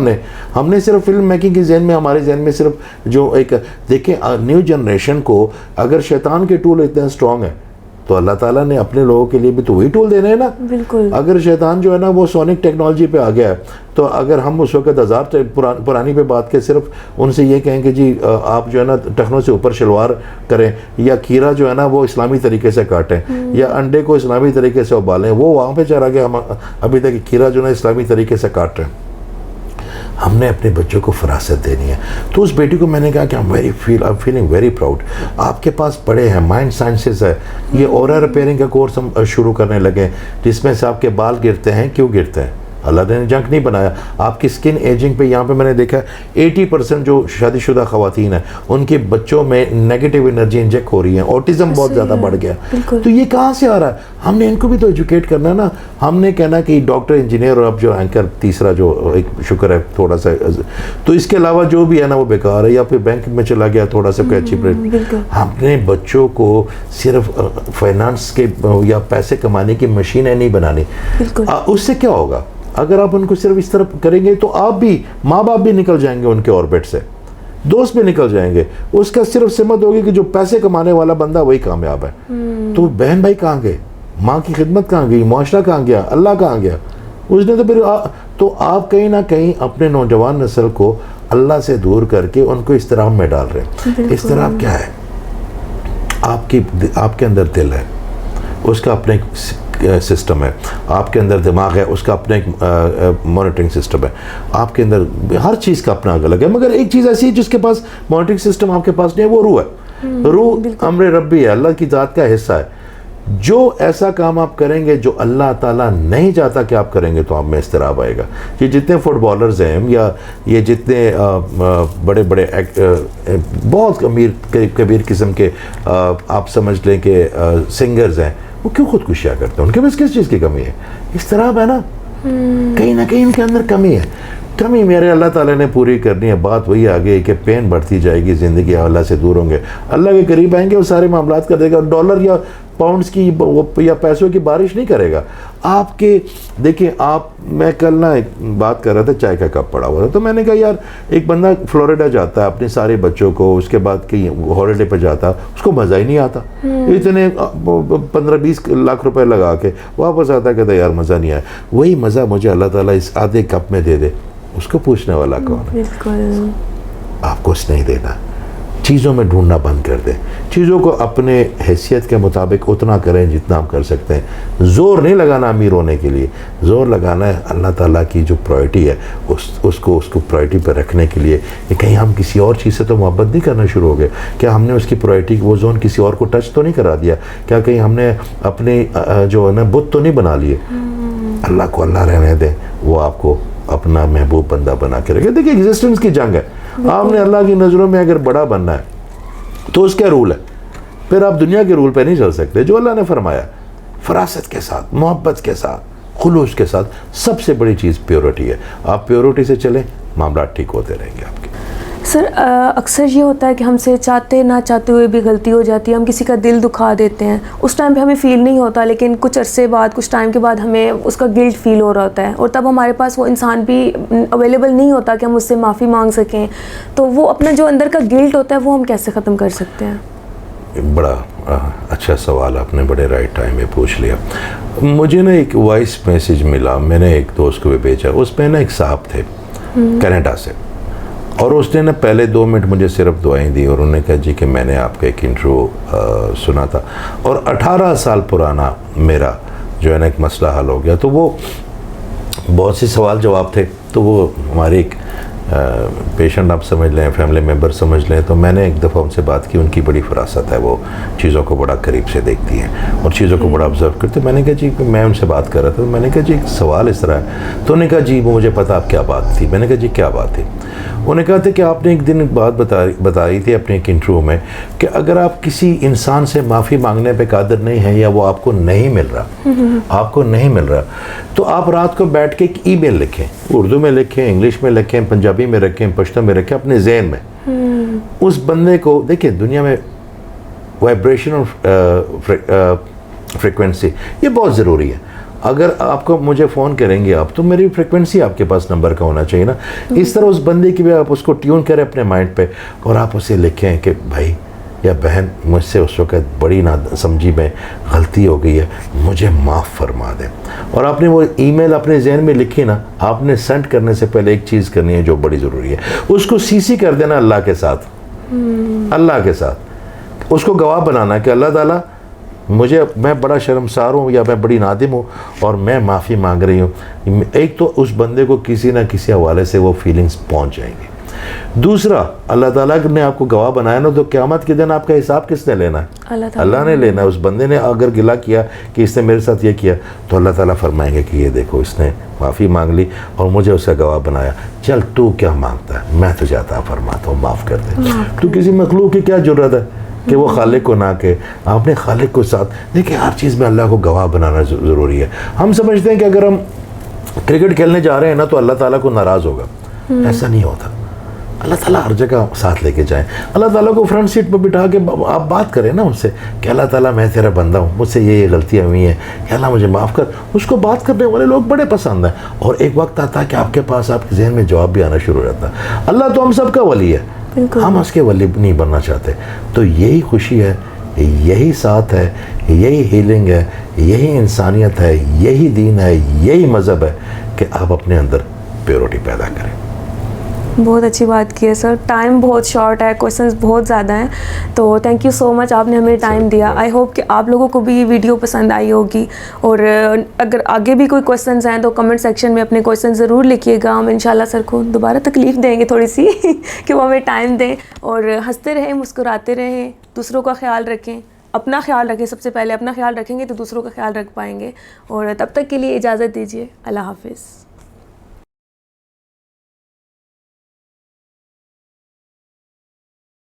[SPEAKER 2] ہم نے صرف فلم میکنگ کے ذہن میں, ہمارے ذہن میں صرف جو ایک, دیکھیں نیو جنریشن کو اگر شیطان کے ٹول اتنے اسٹرانگ ہیں تو اللہ تعالیٰ نے اپنے لوگوں کے لیے بھی تو وہی ٹول دینے ہیں نا.
[SPEAKER 1] بالکل.
[SPEAKER 2] اگر شیطان جو ہے نا وہ سونک ٹیکنالوجی پہ آ گیا ہے, تو اگر ہم اس وقت 1000 پرانی پہ بات کے صرف ان سے یہ کہیں کہ جی آپ جو ہے نا ٹخنوں سے اوپر شلوار کریں, یا کھیرا جو ہے نا وہ اسلامی طریقے سے کاٹیں, یا انڈے کو اسلامی طریقے سے ابالیں, وہ وہاں پہ چلا گیا. ہم ابھی تک کھیرا جو ہے نا اسلامی طریقے سے کاٹ رہے ہیں. ہم نے اپنے بچوں کو فراست دینی ہے. تو اس بیٹی کو میں نے کہا کہ I'm feeling very proud. آپ کے پاس پڑھے ہیں, مائنڈ سائنسز ہے, یہ اورا ریپیئرنگ کا کورس ہم شروع کرنے لگے, جس میں سے آپ کے بال گرتے ہیں, کیوں گرتے ہیں؟ اللہ نے جنک نہیں بنایا. آپ کی سکن ایجنگ پہ یہاں پہ میں نے دیکھا 80% جو شادی شدہ خواتین ہیں ان کے بچوں میں نیگیٹو انرجی انجیکٹ ہو رہی ہے, اوٹزم بہت زیادہ بڑھ گیا. تو یہ کہاں سے آ رہا ہے؟ ہم نے ان کو بھی تو ایجوکیٹ کرنا ہے نا. ہم نے کہنا کہ ڈاکٹر, انجینئر, اور اب جو اینکر تیسرا جو ایک شکر ہے تھوڑا سا, تو اس کے علاوہ جو بھی ہے نا وہ بیکار ہے, یا پھر بینک میں چلا گیا تھوڑا سا کوئی اچھی پریٹ. ہم نے بچوں کو صرف فائنانس کے یا پیسے کمانے کی مشینیں نہیں بنانی. اس سے کیا ہوگا؟ اگر آپ ان کو صرف اس طرح کریں گے تو آپ بھی, ماں باپ بھی نکل جائیں گے ان کے آربٹ سے, دوست بھی نکل جائیں گے. اس کا صرف سمت ہوگی کہ جو پیسے کمانے والا بندہ وہی کامیاب ہے. تو بہن بھائی کہاں گئے؟ ماں کی خدمت کہاں گئی؟ معاشرہ کہاں گیا؟ اللہ کہاں گیا؟ اس نے تو پھر تو آپ کہیں نہ کہیں اپنے نوجوان نسل کو اللہ سے دور کر کے ان کو اضطراب میں ڈال رہے ہیں. اضطراب کیا ہے؟ آپ کے اندر دل ہے, اس کا اپنے سسٹم ہے. آپ کے اندر دماغ ہے, اس کا اپنا ایک مانیٹرنگ سسٹم ہے. آپ کے اندر ہر چیز کا اپنا الگ ہے, مگر ایک چیز ایسی ہے جس کے پاس مانیٹرنگ سسٹم آپ کے پاس نہیں ہے, وہ روح ہے. روح امر ربی ہے, اللہ کی ذات کا حصہ ہے. جو ایسا کام آپ کریں گے جو اللہ تعالیٰ نہیں چاہتا کہ آپ کریں گے تو آپ میں اضطراب آئے گا. یہ جتنے فٹ بالرز ہیں یا یہ جتنے بڑے بڑے بہت امیر کبیر قسم کے آپ سمجھ لیں کہ سنگرز ہیں, وہ کیوں خودکشیاں کرتے ہیں؟ ان کے پاس کس چیز کی کمی ہے؟ اضطراب ہے نا, کہیں نہ کہیں ان کے اندر کمی ہے. کمی میرے اللہ تعالیٰ نے پوری کرنی ہے. بات وہی آ گئی کہ پین بڑھتی جائے گی, زندگی اللہ سے دور ہوں گے, اللہ کے قریب آئیں گے, وہ سارے معاملات کر دے گا. ڈالر یا پاؤنڈز کی یا پیسوں کی بارش نہیں کرے گا آپ کے. دیکھیں آپ, میں کل نا ایک بات کر رہا تھا, چائے کا کپ پڑا ہوا تھا, تو میں نے کہا یار ایک بندہ فلوریڈا جاتا ہے اپنے سارے بچوں کو, اس کے بعد کہیں ہالیڈے پہ جاتا, اس کو مزہ ہی نہیں آتا. اتنے 15-20 لاکھ روپے لگا کے واپس آتا, کہتا یار مزہ نہیں آیا. وہی مزہ مجھے اللہ تعالیٰ اس آدھے کپ میں دے دے, اس کو پوچھنے والا کون ہے؟
[SPEAKER 1] بالکل
[SPEAKER 2] آپ کو اس نہیں دینا. چیزوں میں ڈھونڈنا بند کر دیں, چیزوں کو اپنے حیثیت کے مطابق اتنا کریں جتنا آپ کر سکتے ہیں. زور نہیں لگانا امیر ہونے کے لیے, زور لگانا ہے اللہ تعالیٰ کی جو پرائرٹی ہے اس کو پرائرٹی پہ رکھنے کے لیے. کہ کہیں ہم کسی اور چیز سے تو محبت نہیں کرنا شروع ہو گئے, کیا ہم نے اس کی پرائرٹی وہ زون کسی اور کو ٹچ تو نہیں کرا دیا, کیا کہیں ہم نے اپنے جو ہے نا بت تو نہیں بنا لیے. اللہ کو اللہ رہنے دیں, وہ آپ کو اپنا محبوب بندہ بنا کے رکھے. دیکھیں ایگزسٹنس کی جنگ ہے. آپ نے اللہ کی نظروں میں اگر بڑا بننا ہے تو اس کا رول ہے, پھر آپ دنیا کے رول پہ نہیں چل سکتے. جو اللہ نے فرمایا فراست کے ساتھ, محبت کے ساتھ, خلوص کے ساتھ, سب سے بڑی چیز پیورٹی ہے. آپ پیورٹی سے چلیں, معاملات ٹھیک ہوتے رہیں گے آپ کے.
[SPEAKER 1] سر اکثر یہ ہوتا ہے کہ ہم سے چاہتے نہ چاہتے ہوئے بھی غلطی ہو جاتی ہے, ہم کسی کا دل دکھا دیتے ہیں, اس ٹائم پہ ہمیں فیل نہیں ہوتا, لیکن کچھ عرصے بعد, کچھ ٹائم کے بعد ہمیں اس کا گلٹ فیل ہو رہا ہوتا ہے, اور تب ہمارے پاس وہ انسان بھی اویلیبل نہیں ہوتا کہ ہم اس سے معافی مانگ سکیں. تو وہ اپنا جو اندر کا گلٹ ہوتا ہے وہ ہم کیسے ختم کر سکتے ہیں؟
[SPEAKER 2] بڑا اچھا سوال آپ نے بڑے رائٹ ٹائم میں پوچھ لیا. مجھے نا ایک وائس میسیج ملا, میں نے ایک دوست کو بھی بھیجا. اس میں نا ایک صاحب تھے کینیڈا سے, اور اس نے نا پہلے 2 منٹ مجھے صرف دعائیں دی, اور انہوں نے کہا جی کہ میں نے آپ کا ایک انٹرویو سنا تھا, اور 18 سال پرانا میرا جو ہے نا ایک مسئلہ حل ہو گیا. تو وہ بہت سے سوال جواب تھے, تو وہ ہمارے ایک پیشنٹ آپ سمجھ لیں, فیملی ممبر سمجھ لیں. تو میں نے ایک دفعہ ان سے بات کی, ان کی بڑی فراست ہے, وہ چیزوں کو بڑا قریب سے دیکھتی ہیں اور چیزوں کو بڑا آبزرو کرتے. میں نے کہا جی میں ان سے بات کر رہا تھا, میں نے کہا جی ایک سوال اس طرح ہے. تو انہوں نے کہا جی وہ مجھے پتا آپ کیا بات تھی. میں نے کہا جی کیا بات تھی؟ انہوں نے کہا تھا کہ آپ نے ایک دن بات بتائی تھی اپنے ایک انٹرویو میں کہ اگر آپ کسی انسان سے معافی مانگنے پہ قادر نہیں ہیں, یا وہ آپ کو نہیں مل رہا, تو آپ رات کو بیٹھ کے ایک ای میل لکھیں, اردو میں لکھیں, انگلش میں لکھیں, پنجابی میں رکھیں, پشتو میں رکھیں, اپنے ذہن میں. اس بندے کو دیکھیں, دنیا میں وائبریشن اور فریکوینسی یہ بہت ضروری ہے. اگر آپ کو مجھے فون کریں گے آپ, تو میری فریکوینسی آپ کے پاس نمبر کا ہونا چاہیے نا. اس طرح اس بندے کی بھی آپ اس کو ٹیون کریں اپنے مائنڈ پہ, اور آپ اسے لکھیں کہ بھائی یا بہن, مجھ سے اس وقت بڑی نا سمجھی میں غلطی ہو گئی ہے, مجھے معاف فرما دیں. اور آپ نے وہ ای میل اپنے ذہن میں لکھی نا, آپ نے سینڈ کرنے سے پہلے ایک چیز کرنی ہے جو بڑی ضروری ہے, اس کو سی کر دینا اللہ کے ساتھ. اللہ کے ساتھ اس کو گواہ بنانا کہ اللہ تعالیٰ میں بڑا شرمسار ہوں, یا میں بڑی نادم ہوں, اور میں معافی مانگ رہی ہوں. ایک تو اس بندے کو کسی نہ کسی حوالے سے وہ فیلنگز پہنچ جائیں گی. دوسرا, اللہ تعالیٰ نے آپ کو گواہ بنایا نا, تو قیامت کے دن آپ کا حساب کس نے لینا ہے؟ اللہ نے لینا ہے. اس بندے نے اگر گلہ کیا کہ اس نے میرے ساتھ یہ کیا, تو اللہ تعالیٰ فرمائیں گے کہ یہ دیکھو اس نے معافی مانگ لی اور مجھے اس کا گواہ بنایا, چل تو کیا مانگتا ہے, میں تجھے عطا فرماتا ہوں, معاف کر دے. تو کسی مخلوق کی کیا ضرورت ہے کہ وہ خالق کو نہ کہ آپ نے خالق کو ساتھ. دیکھیں ہر چیز میں اللہ کو گواہ بنانا ضروری ہے. ہم سمجھتے ہیں کہ اگر ہم کرکٹ کھیلنے جا رہے ہیں نا تو اللہ تعالیٰ کو ناراض ہوگا, ایسا نہیں ہوتا. اللہ تعالیٰ ہر جگہ ساتھ لے کے جائیں. اللہ تعالیٰ کو فرنٹ سیٹ پہ بٹھا کے آپ بات کریں نا ان سے کہ اللہ تعالیٰ میں تیرا بندہ ہوں, مجھ سے یہ غلطیاں ہوئی ہیں, کہ اللہ مجھے معاف کر. اس کو بات کرنے والے لوگ بڑے پسند ہیں, اور ایک وقت آتا ہے کہ آپ کے پاس آپ کے ذہن میں جواب بھی آنا شروع ہو جاتا ہے. اللہ تو ہم سب کا ولی ہے, ہم اس کے ولی نہیں بننا چاہتے. تو یہی خوشی ہے, یہی ساتھ ہے, یہی ہیلنگ ہے, یہی انسانیت ہے, یہی دین ہے, یہی مذہب ہے کہ آپ اپنے اندر پیورٹی پیدا کریں.
[SPEAKER 1] بہت اچھی بات کی ہے سر. ٹائم بہت شارٹ ہے, کویشچنز بہت زیادہ ہیں, تو تھینک یو سو مچ, آپ نے ہمیں ٹائم دیا. آئی ہوپ کہ آپ لوگوں کو بھی یہ ویڈیو پسند آئی ہوگی, اور اگر آگے بھی کوئی کویشچنز ہیں تو کمنٹ سیکشن میں اپنے کویشچن ضرور لکھیے گا. ہم انشاءاللہ سر کو دوبارہ تکلیف دیں گے تھوڑی سی کہ وہ ہمیں ٹائم دیں, اور ہنستے رہیں, مسکراتے رہیں, دوسروں کا خیال رکھیں, اپنا خیال رکھیں. سب سے پہلے اپنا خیال رکھیں گے تو دوسروں کا خیال رکھ پائیں گے. اور تب تک کے لیے اجازت دیجیے. اللہ حافظ.